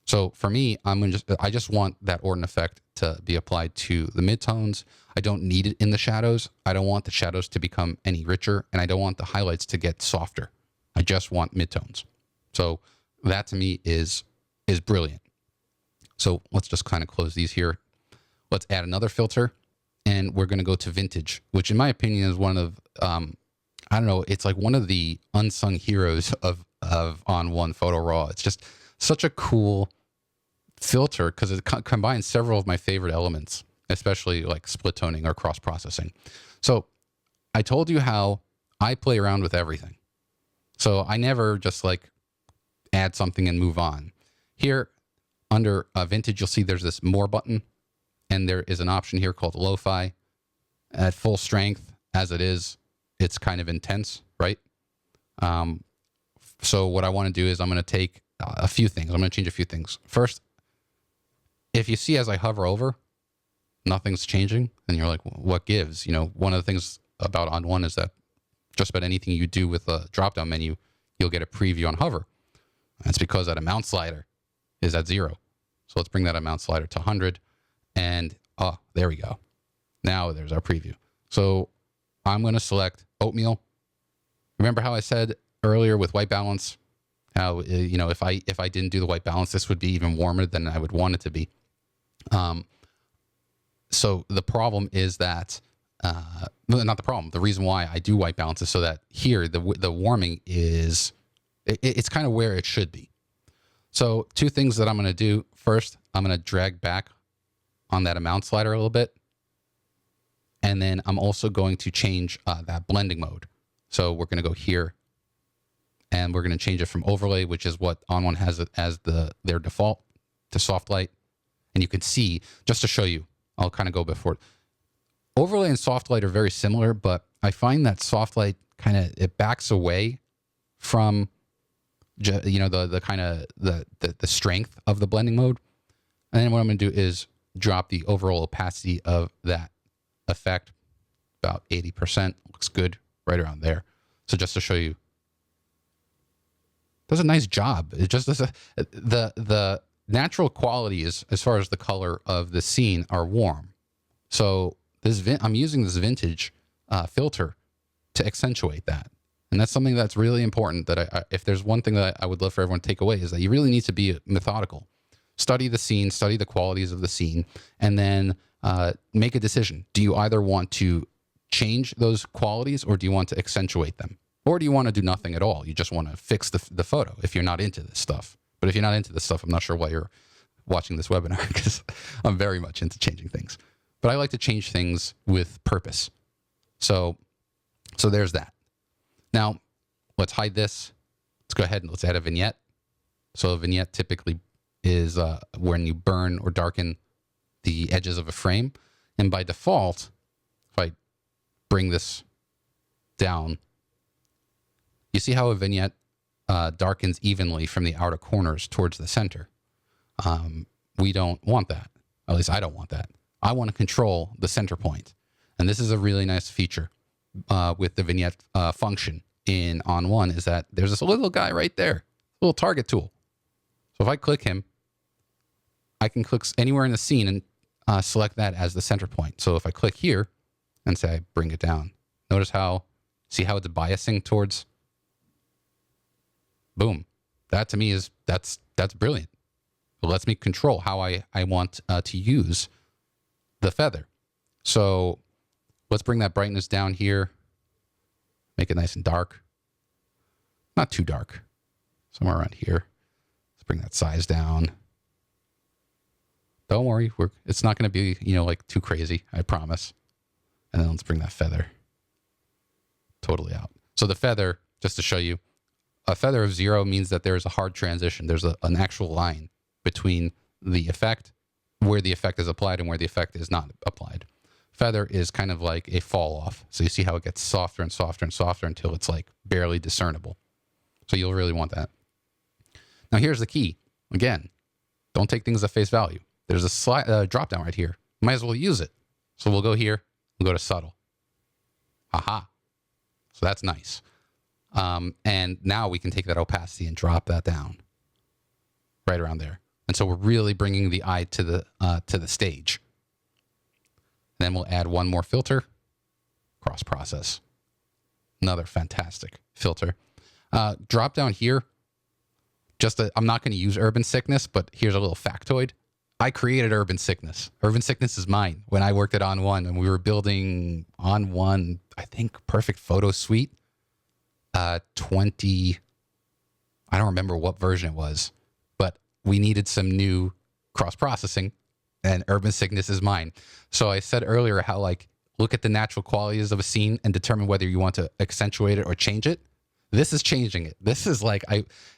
So for me, I just want that Orton effect to be applied to the midtones. I don't need it in the shadows. I don't want the shadows to become any richer, and I don't want the highlights to get softer. I just want midtones. So that to me is brilliant. So let's just kind of close these here. Let's add another filter, and we're going to go to vintage, which in my opinion is one of, I don't know, it's like one of the unsung heroes of ON1 Photo RAW. It's just such a cool filter because it combines several of my favorite elements, especially like split toning or cross processing. So I told you how I play around with everything. So I never just like add something and move on. Here under vintage, you'll see there's this more button, and there is an option here called lo-fi. At full strength as it is, it's kind of intense, right? So what I want to do is I'm going to take a few things. I'm going to change a few things. First, if you see as I hover over, nothing's changing, and you're like, what gives? You know, one of the things about ON1 is that just about anything you do with a drop-down menu, you'll get a preview on hover. That's because that amount slider is at 0. So let's bring that amount slider to 100, and there we go. Now there's our preview. So I'm going to select oatmeal. Remember how I said earlier with white balance, how, you know, if I didn't do the white balance, this would be even warmer than I would want it to be. So the problem is that, not the problem, the reason why I do white balance is so that here, the warming is, it's kind of where it should be. So two things that I'm going to do. First, I'm going to drag back on that amount slider a little bit. And then I'm also going to change that blending mode. So we're going to go here, and we're going to change it from overlay, which is what ON1 has it as their default, to soft light. And you can see, just to show you, I'll kind of go before. Overlay and soft light are very similar, but I find that soft light kind of, it backs away from, you know, the kind of the strength of the blending mode. And then what I'm going to do is drop the overall opacity of that effect about 80%. Looks good right around there. So just to show you, does a nice job. It just does the natural qualities as far as the color of the scene are warm. So I'm using this vintage filter to accentuate that. And that's something that's really important, that if there's one thing that I would love for everyone to take away, is that you really need to be methodical. Study the scene, study the qualities of the scene, and then make a decision. Do you either want to change those qualities, or do you want to accentuate them? Or do you want to do nothing at all? You just want to fix the photo if you're not into this stuff. But if you're not into this stuff, I'm not sure why you're watching this webinar, because I'm very much into changing things. But I like to change things with purpose. So there's that. Now, let's hide this. Let's go ahead and let's add a vignette. So a vignette typically is when you burn or darken the edges of a frame. And by default, if I bring this down, you see how a vignette darkens evenly from the outer corners towards the center. We don't want that. At least I don't want that. I want to control the center point. And this is a really nice feature with the vignette function in ON1, is that there's this little guy right there, little target tool. So if I click him, I can click anywhere in the scene and select that as the center point. So if I click here and say I bring it down, notice see how it's biasing towards, boom. That to me is, that's brilliant. It lets me control how I want to use the feather. So let's bring that brightness down here. Make it nice and dark. Not too dark. Somewhere around here. Let's bring that size down. Don't worry, it's not going to be, like too crazy, I promise. And then let's bring that feather totally out. So the feather, just to show you, a feather of 0 means that there is a hard transition. There's an actual line between the effect, where the effect is applied and where the effect is not applied. Feather is kind of like a fall off. So you see how it gets softer and softer and softer until it's like barely discernible. So you'll really want that. Now here's the key. Again, don't take things at face value. There's a drop down right here. Might as well use it. So we'll go here. We'll go to subtle. Aha. So that's nice. And now we can take that opacity and drop that down right around there. And so we're really bringing the eye to the stage. And then we'll add one more filter, cross process. Another fantastic filter. Drop down here. I'm not going to use urban sickness, but here's a little factoid. I created urban sickness. Urban sickness is mine when I worked at ON1 and we were building ON1, I think, perfect photo suite. 20, I don't remember what version it was, but we needed some new cross processing and urban sickness is mine. So I said earlier how look at the natural qualities of a scene and determine whether you want to accentuate it or change it. This is changing it. This is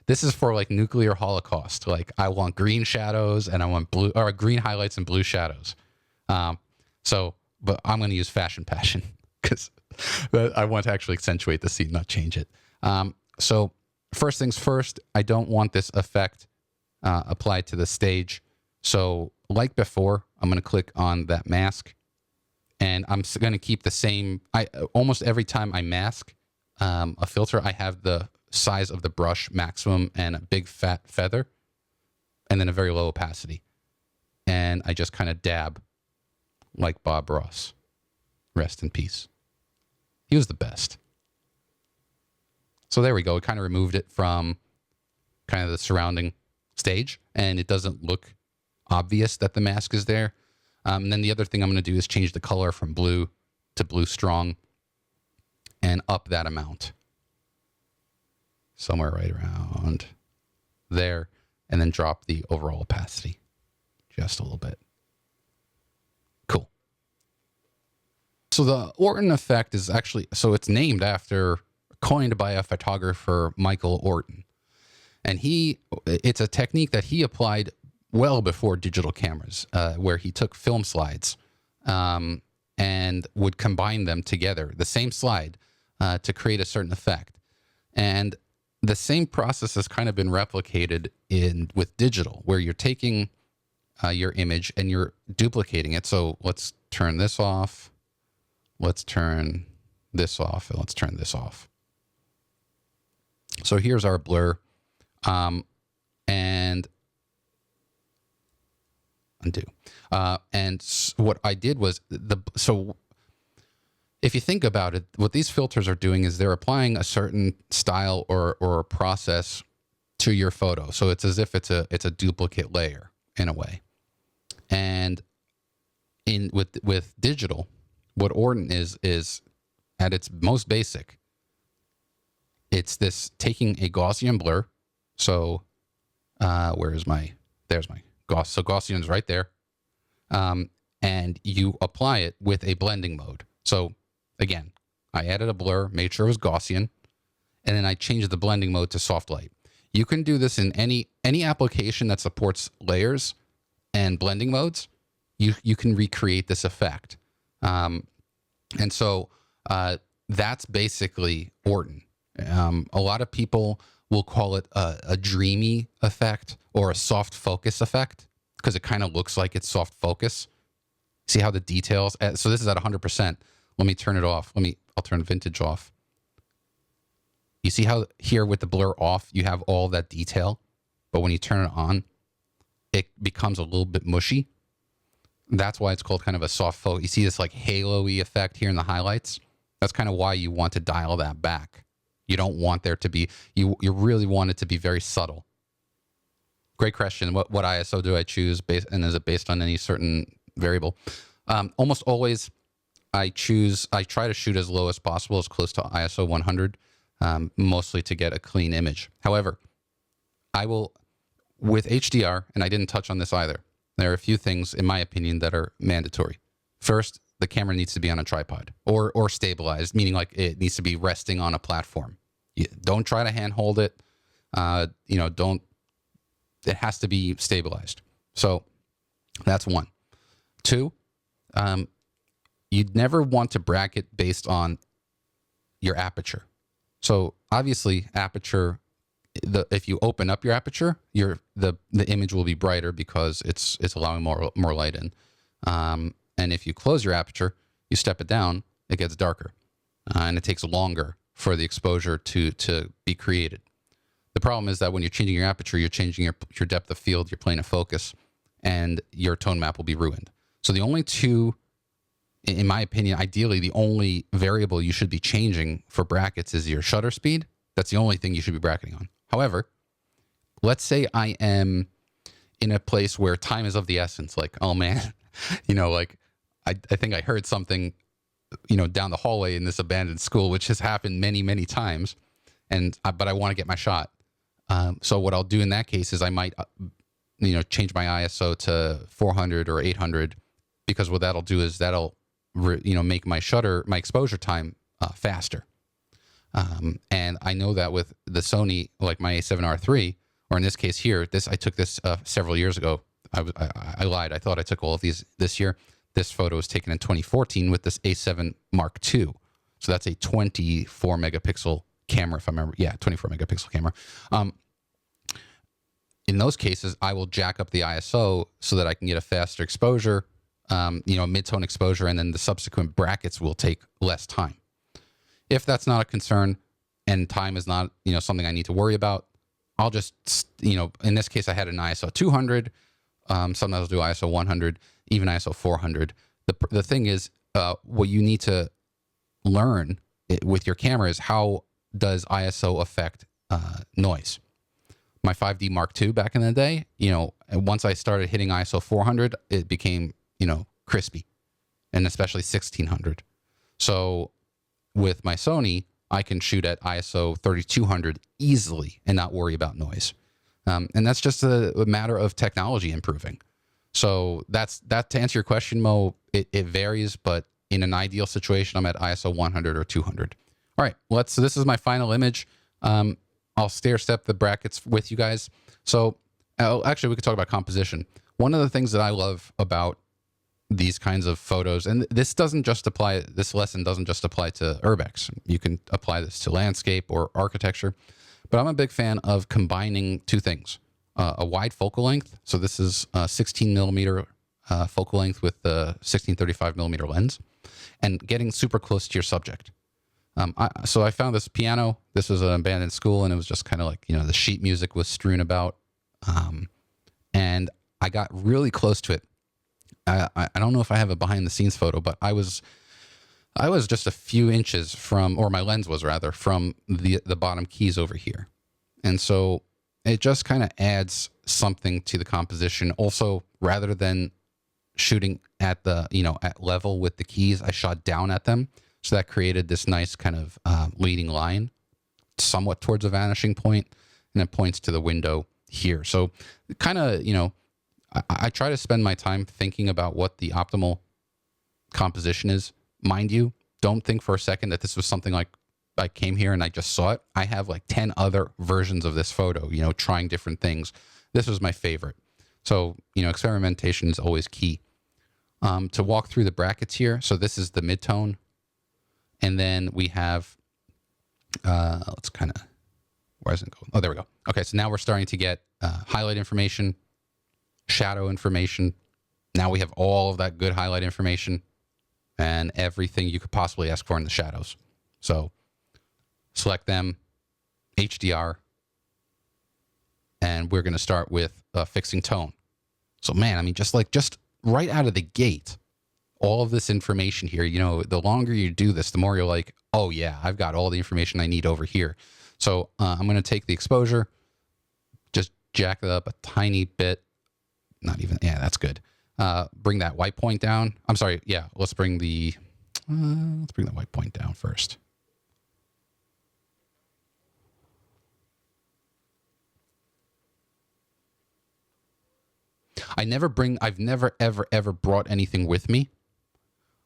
this is for nuclear holocaust. I want green shadows and I want blue or green highlights and blue shadows. But I'm going to use fashion passion because I want to actually accentuate the scene, not change it. So first things first, I don't want this effect applied to the stage. So like before, I'm going to click on that mask and I'm going to keep the same. Almost every time I mask a filter, I have the size of the brush maximum and a big fat feather and then a very low opacity. And I just kind of dab like Bob Ross. Rest in peace. He was the best. So there we go. It kind of removed it from kind of the surrounding stage and it doesn't look obvious that the mask is there. And then the other thing I'm going to do is change the color from blue to blue strong and up that amount. Somewhere right around there. And then drop the overall opacity just a little bit. Cool. So the Orton effect is actually, so it's named after, coined by a photographer, Michael Orton. And it's a technique that he applied well before digital cameras, where he took film slides and would combine them together, the same slide, to create a certain effect. And the same process has kind of been replicated with digital, where you're taking your image and you're duplicating it. So let's turn this off. Let's turn this off, and let's turn this off. So here's our blur. And undo. And what I did was so if you think about it, what these filters are doing is they're applying a certain style or a process to your photo. So it's as if it's a duplicate layer in a way. And with digital, what Orton is at its most basic, it's this taking a Gaussian blur. So there's my Gauss. So Gaussian is right there. And you apply it with a blending mode. So again, I added a blur, made sure it was Gaussian, and then I changed the blending mode to soft light. You can do this in any application that supports layers and blending modes. You can recreate this effect. And so that's basically Orton. A lot of people will call it a dreamy effect or a soft focus effect because it kind of looks like it's soft focus. See how the details, so this is at 100%. Let me turn it off. I'll turn vintage off. You see how here with the blur off, you have all that detail, but when you turn it on, it becomes a little bit mushy. That's why it's called kind of a soft focus. You see this like halo-y effect here in the highlights. That's kind of why you want to dial that back. You don't want there to be, you really want it to be very subtle. Great question. What ISO do I choose and is it based on any certain variable? Almost always I try to shoot as low as possible, as close to ISO 100, mostly to get a clean image. However, I will, with HDR, and I didn't touch on this either, there are a few things, in my opinion, that are mandatory. First, the camera needs to be on a tripod or stabilized, meaning like it needs to be resting on a platform. Don't try to hand hold it. It has to be stabilized. So that's one. Two, you'd never want to bracket based on your aperture. So obviously aperture, if you open up your aperture, the image will be brighter because it's allowing more light in. And if you close your aperture, you step it down, it gets darker, and it takes longer for the exposure to be created. The problem is that when you're changing your aperture, you're changing your depth of field, your plane of focus, and your tone map will be ruined. So the only two, in my opinion, ideally the only variable you should be changing for brackets is your shutter speed. That's the only thing you should be bracketing on. However, let's say I am in a place where time is of the essence. Like, oh man, I think I heard something, down the hallway in this abandoned school, which has happened many, many times. But I want to get my shot. So what I'll do in that case is I might, change my ISO to 400 or 800, because what that'll do is that'll, make my exposure time faster. And I know that with the Sony, like my A7R III, or in this case here, I took this several years ago. I lied. I thought I took all of these this year. This photo was taken in 2014 with this A7 Mark II. So that's a 24 megapixel camera, if I remember. Yeah, 24 megapixel camera. In those cases, I will jack up the ISO so that I can get a faster exposure, mid-tone exposure, and then the subsequent brackets will take less time. If that's not a concern and time is not, something I need to worry about, I'll just, in this case, I had an ISO 200. Sometimes I'll do ISO 100, even ISO 400. The thing is, what you need to learn with your camera is how does ISO affect noise. My 5D Mark II back in the day, once I started hitting ISO 400, it became, crispy, and especially 1600. So with my Sony, I can shoot at ISO 3200 easily and not worry about noise. And that's just a matter of technology improving. So that to answer your question, Mo, it varies, but in an ideal situation, I'm at ISO 100 or 200. All right, so this is my final image. I'll stair step the brackets with you guys. So actually, we could talk about composition. One of the things that I love about these kinds of photos, and this lesson doesn't just apply to UrbEx. You can apply this to landscape or architecture. But I'm a big fan of combining two things. A wide focal length. So this is a 16 millimeter focal length with the 1635 millimeter lens, and getting super close to your subject. So I found this piano. This was an abandoned school, and it was just kind of like, the sheet music was strewn about. And I got really close to it. I don't know if I have a behind the scenes photo, but I was just a few inches from, or my lens was rather, from the bottom keys over here. And so it just kind of adds something to the composition. Also, rather than shooting at at level with the keys, I shot down at them. So that created this nice kind of leading line, somewhat towards a vanishing point, and it points to the window here. So kind of, I try to spend my time thinking about what the optimal composition is. Mind you, don't think for a second that this was something like I came here and I just saw it. I have like 10 other versions of this photo, trying different things. This was my favorite. So, experimentation is always key. To walk through the brackets here. So this is the mid-tone. And then we have, let's kind of, where is it going? Oh, there we go. Okay, so now we're starting to get highlight information, shadow information. Now we have all of that good highlight information and everything you could possibly ask for in the shadows. So select them, HDR, and we're going to start with fixing tone. So man, I mean, just right out of the gate, all of this information here, the longer you do this, the more you're like, oh yeah, I've got all the information I need over here. So I'm going to take the exposure, just jack it up a tiny bit. Not even, yeah, that's good. Bring that white point down. I'm sorry. Yeah, let's bring the Let's bring the white point down first. I've never, ever brought anything with me.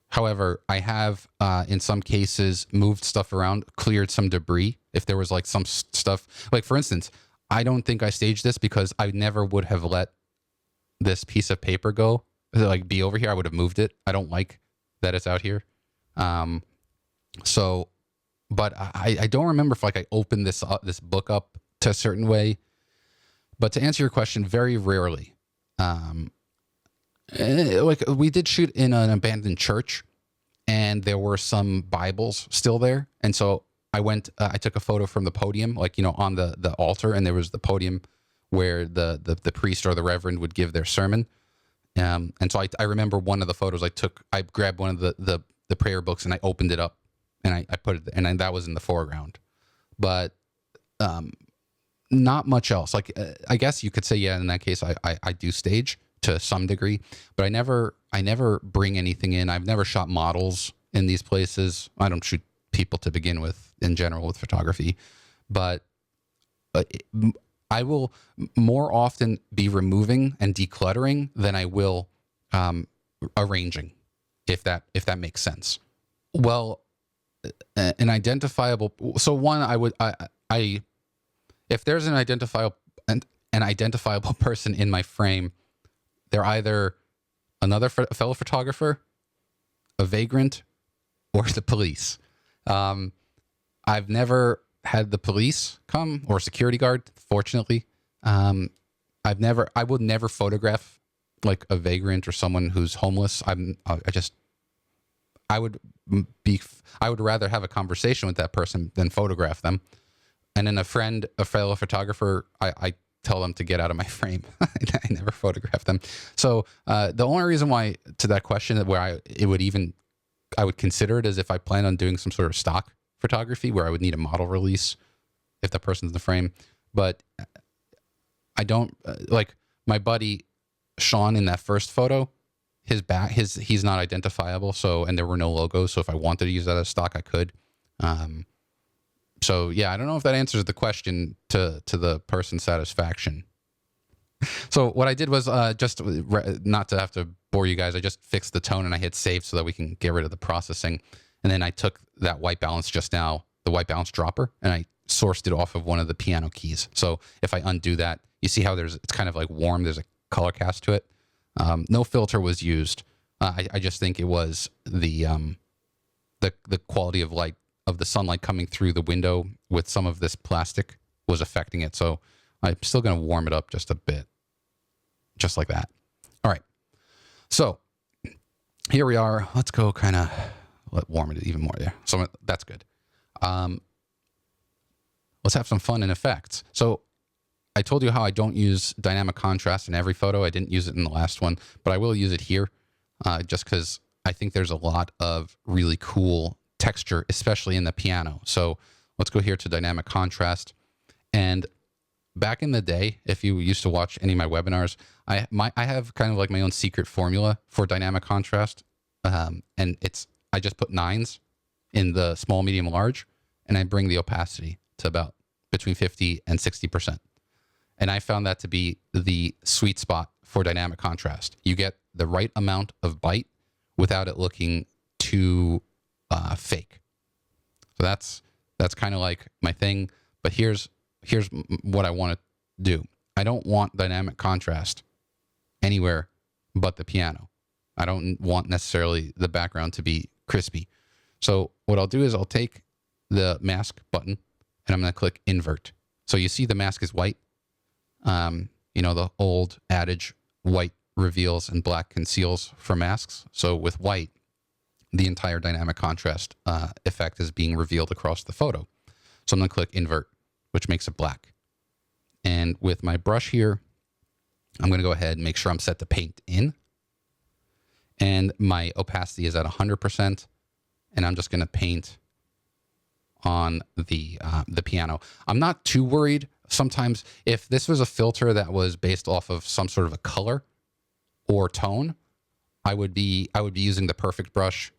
However, I have, in some cases, moved stuff around, cleared some debris. If there was like some stuff, like for instance, I don't think I staged this because I never would have let this piece of paper go, like be over here. I would have moved it. I don't like that it's out here. But I don't remember if like I opened this book up to a certain way. But to answer your question, very rarely. Like we did shoot in an abandoned church, and there were some Bibles still there, and so I took a photo from the podium, like, you know, on the altar, and there was the podium where the priest or the reverend would give their sermon. And so I remember one of the photos I grabbed one of the prayer books and I opened it up and I put it, and that was in the foreground, but not much else. Like, I guess you could say, yeah, in that case, I do stage to some degree, but I never bring anything in. I've never shot models in these places. I don't shoot people to begin with in general with photography, but I will more often be removing and decluttering than I will arranging, if that makes sense. Well, an identifiable. So one, I if there's an identifiable person in my frame, they're either another fellow photographer, a vagrant, or the police. I've never had the police come or security guard, fortunately. I would never photograph like a vagrant or someone who's homeless. I would rather have a conversation with that person than photograph them. And then a fellow photographer, I tell them to get out of my frame. I never photograph them. So the only reason why, to that question, where I would consider it as if I plan on doing some sort of stock photography where I would need a model release if the person's in the frame. But I don't, like my buddy Sean in that first photo, he's not identifiable. So, and there were no logos. So if I wanted to use that as stock, I could. So yeah, I don't know if that answers the question to the person's satisfaction. So what I did was just not to have to bore you guys, I just fixed the tone and I hit save so that we can get rid of the processing. And then I took that white balance just now, the white balance dropper, and I sourced it off of one of the piano keys. So if I undo that, you see how it's kind of like warm. There's a color cast to it. No filter was used. I just think it was the quality of light of the sunlight coming through the window with some of this plastic was affecting it. So I'm still going to warm it up just a bit, just like that. All right. So here we are. Let's go kind of warm it even more there. So that's good. Let's have some fun and effects. So I told you how I don't use dynamic contrast in every photo. I didn't use it in the last one, but I will use it here just because I think there's a lot of really cool texture, especially in the piano. So let's go here to dynamic contrast. And back in the day, if you used to watch any of my webinars, I have kind of like my own secret formula for dynamic contrast. And I just put 9s in the small, medium, large, and I bring the opacity to about between 50 and 60%. And I found that to be the sweet spot for dynamic contrast. You get the right amount of bite without it looking too fake. So that's kind of like my thing. But here's what I want to do. I don't want dynamic contrast anywhere but the piano. I don't want necessarily the background to be crispy. So what I'll do is I'll take the mask button and I'm going to click invert. So you see the mask is white. You know, the old adage, white reveals and black conceals for masks. So with white, the entire dynamic contrast effect is being revealed across the photo. So I'm going to click invert, which makes it black. And with my brush here, I'm going to go ahead and make sure I'm set to paint in. And my opacity is at 100%. And I'm just going to paint on the piano. I'm not too worried. Sometimes if this was a filter that was based off of some sort of a color or tone, I would be using the perfect brush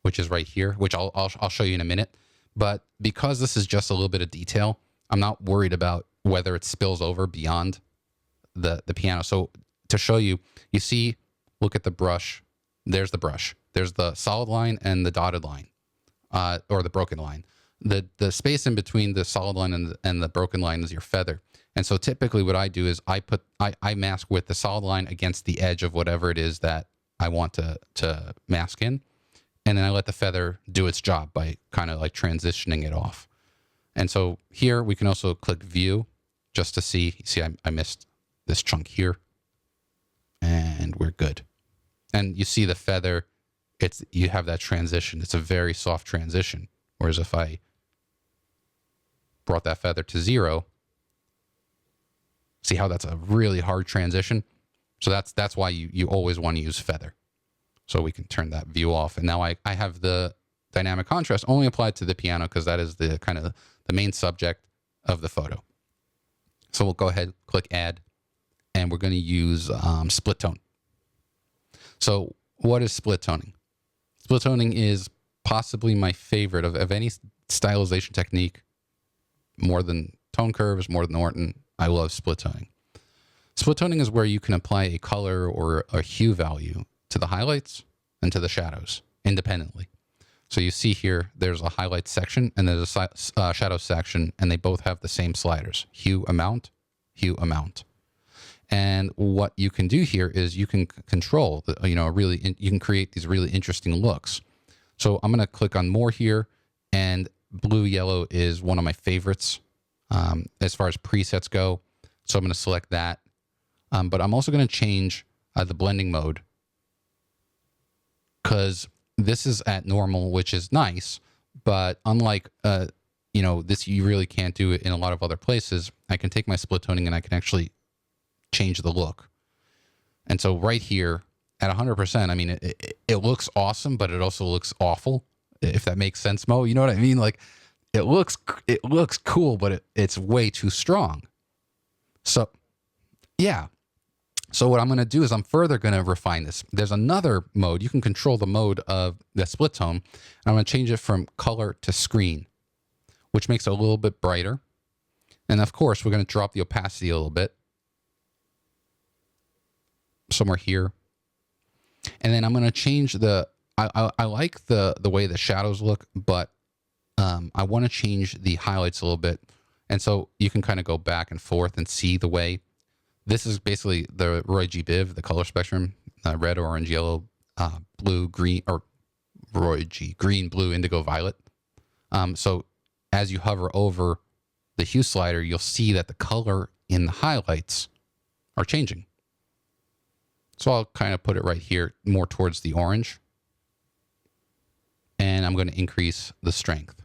which is right here, which I'll show you in a minute. But because this is just a little bit of detail, I'm not worried about whether it spills over beyond the piano. So to show you, you see, look at the brush. There's the brush. There's the solid line and the dotted line, or the broken line. The space in between the solid line and the broken line is your feather. And so typically what I do is I mask with the solid line against the edge of whatever it is that I want to mask in. And then I let the feather do its job by kind of like transitioning it off. And so here we can also click view just to see I missed this chunk here, and we're good. And you see the feather, you have that transition. It's a very soft transition. Whereas if I brought that feather to 0, see how that's a really hard transition? So that's why you always want to use feather. So we can turn that view off. And now I have the dynamic contrast only applied to the piano because that is the kind of the main subject of the photo. So we'll go ahead, click add, and we're going to use split tone. So what is split toning? Split toning is possibly my favorite of any stylization technique, more than tone curves, more than Orton. I love split toning. Split toning is where you can apply a color or a hue value to the highlights and to the shadows independently. So you see here, there's a highlight section and there's a shadow section, and they both have the same sliders, hue amount, hue amount. And what you can do here is you can control, you can create these really interesting looks. So I'm going to click on more here, and blue yellow is one of my favorites as far as presets go. So I'm going to select that. But I'm also going to change the blending mode, because this is at normal, which is nice. But unlike, this, you really can't do it in a lot of other places. I can take my split toning and I can actually change the look. And so right here at 100%, I mean, it looks awesome, but it also looks awful, if that makes sense, Mo. You know what I mean? Like it looks cool, but it's way too strong. So yeah. So what I'm going to do is I'm further going to refine this. There's another mode. You can control the mode of the split tone. I'm going to change it from color to screen, which makes it a little bit brighter. And of course, we're going to drop the opacity a little bit, somewhere here. And then I'm going to change I like the way the shadows look, but I want to change the highlights a little bit. And so you can kind of go back and forth and see the way. This is basically the Roy G. Biv, the color spectrum, red, orange, yellow, blue, green, or Roy G, green, blue, indigo, violet. So as you hover over the hue slider, you'll see that the color in the highlights are changing. So I'll kind of put it right here, more towards the orange. And I'm going to increase the strength.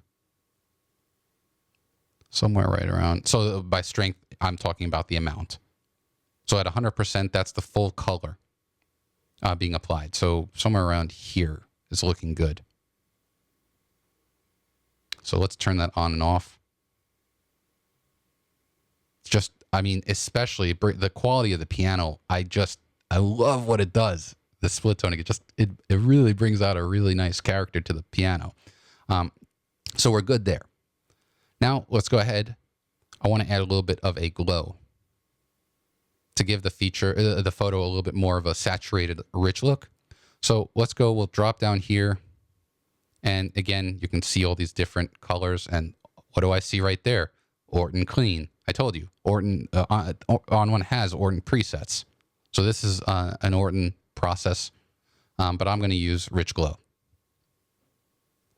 Somewhere right around. So by strength, I'm talking about the amount. So at 100%, that's the full color being applied. So somewhere around here is looking good. So let's turn that on and off. Just, I mean, especially the quality of the piano. I love what it does. The split toning, it really brings out a really nice character to the piano. So we're good there. Now let's go ahead. I want to add a little bit of a glow to give the photo a little bit more of a saturated, rich look. So let's go, we'll drop down here. And again, you can see all these different colors. And what do I see right there? Orton Clean. I told you, Orton, ON1 has Orton presets. So this is an Orton process, but I'm going to use Rich Glow.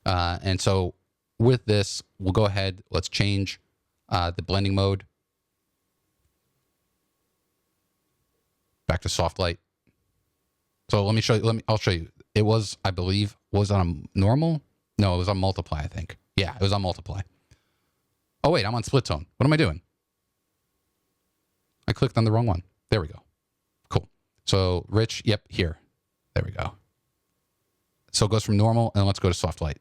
And so with this, we'll go ahead, let's change the blending mode back to soft light. So let me show you, I'll show you. It was, I believe, was on a normal? No, it was on multiply, I think. Yeah, it was on multiply. Oh wait, I'm on split tone. What am I doing? I clicked on the wrong one. There we go. Cool. So rich, yep, here. There we go. So it goes from normal, and let's go to soft light.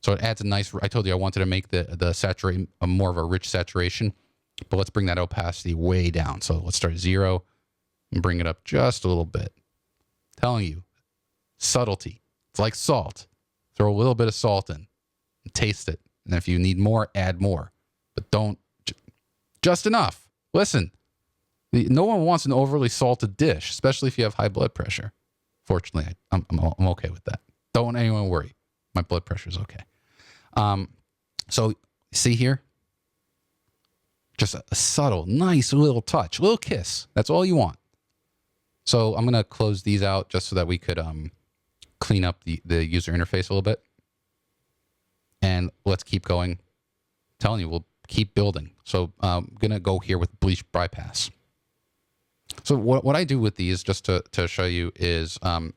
So it adds a nice, I told you I wanted to make the saturate more of a rich saturation, but let's bring that opacity way down. So let's start 0 and bring it up just a little bit. Telling you, subtlety. It's like salt. Throw a little bit of salt in and taste it. And if you need more, add more. But don't, just enough. Listen, no one wants an overly salted dish, especially if you have high blood pressure. Fortunately, I'm okay with that. Don't anyone worry. My blood pressure is okay. So see here? Just a subtle, nice little touch, little kiss. That's all you want. So I'm going to close these out just so that we could clean up the user interface a little bit. And let's keep going. I'm telling you, we'll keep building. So I'm going to go here with bleach bypass. So what I do with these, just to show you, is I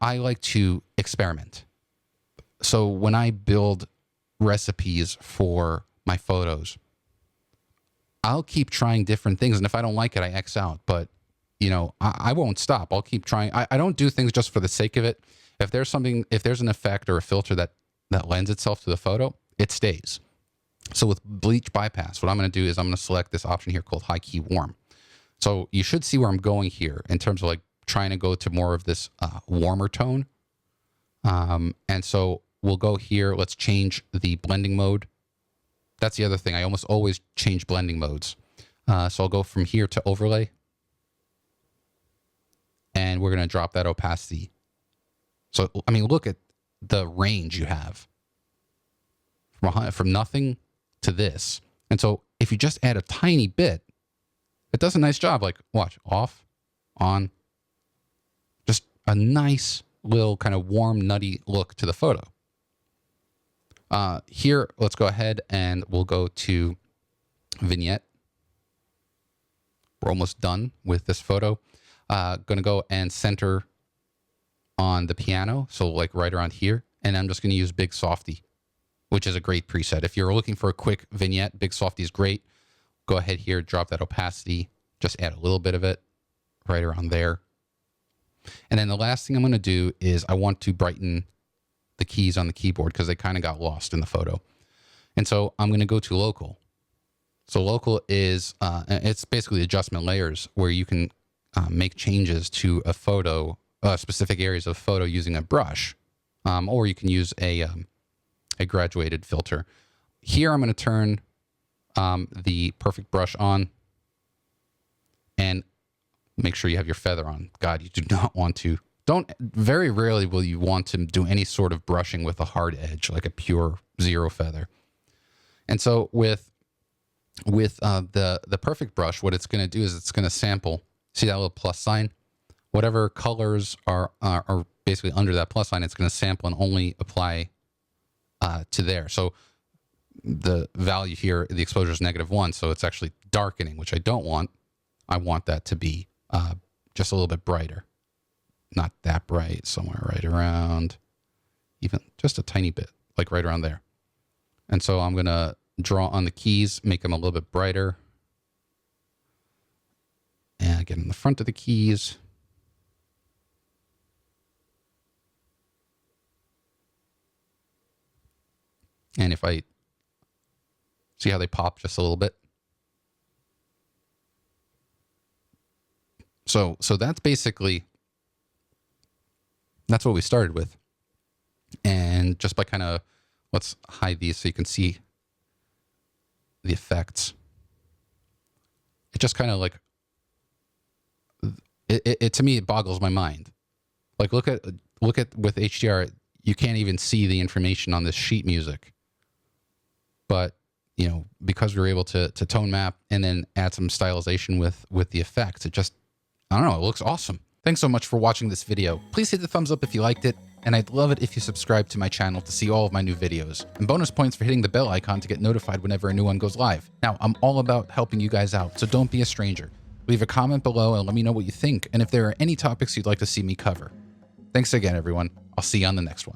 like to experiment. So when I build recipes for my photos, I'll keep trying different things. And if I don't like it, I X out. But, you know, I won't stop. I'll keep trying. I don't do things just for the sake of it. If there's an effect or a filter that lends itself to the photo, it stays. So with bleach bypass, what I'm going to do is I'm going to select this option here called high key warm. So you should see where I'm going here in terms of like trying to go to more of this warmer tone. And so we'll go here. Let's change the blending mode. That's the other thing. I almost always change blending modes. So I'll go from here to overlay. And we're going to drop that opacity. So, I mean, look at the range you have from nothing to this. And so if you just add a tiny bit, it does a nice job. Like, watch, off, on, just a nice little kind of warm, nutty look to the photo. Here, let's go ahead and we'll go to vignette. We're almost done with this photo. Going to go and center on the piano. So like right around here. And I'm just going to use Big Softy, which is a great preset. If you're looking for a quick vignette, Big Softy is great. Go ahead here, drop that opacity, just add a little bit of it right around there. And then the last thing I'm going to do is I want to brighten the keys on the keyboard because they kind of got lost in the photo. And so I'm going to go to local. So local is, it's basically adjustment layers where you can make changes to a photo, specific areas of photo using a brush, or you can use a graduated filter. Here I'm going to turn the perfect brush on and make sure you have your feather on. God, you do not want to. Very rarely will you want to do any sort of brushing with a hard edge, like a pure zero feather. And so with the perfect brush, what it's going to do is it's going to sample. See that little plus sign? Whatever colors are basically under that plus sign, it's going to sample and only apply to there. So the value here, the exposure is -1, so it's actually darkening, which I don't want. I want that to be just a little bit brighter. Not that bright, somewhere right around, even just a tiny bit, like right around there. And so I'm going to draw on the keys, make them a little bit brighter. And get in the front of the keys. And if I see how they pop just a little bit. So that's basically, that's what we started with. And just by kind of, let's hide these so you can see the effects. It just kind of like, it to me, it boggles my mind. Like look at with HDR, you can't even see the information on this sheet music. But, you know, because we were able to tone map and then add some stylization with the effects, it just, I don't know, it looks awesome. Thanks so much for watching this video. Please hit the thumbs up if you liked it, and I'd love it if you subscribe to my channel to see all of my new videos, and bonus points for hitting the bell icon to get notified whenever a new one goes live. Now, I'm all about helping you guys out, so don't be a stranger. Leave a comment below and let me know what you think, and if there are any topics you'd like to see me cover. Thanks again, everyone. I'll see you on the next one.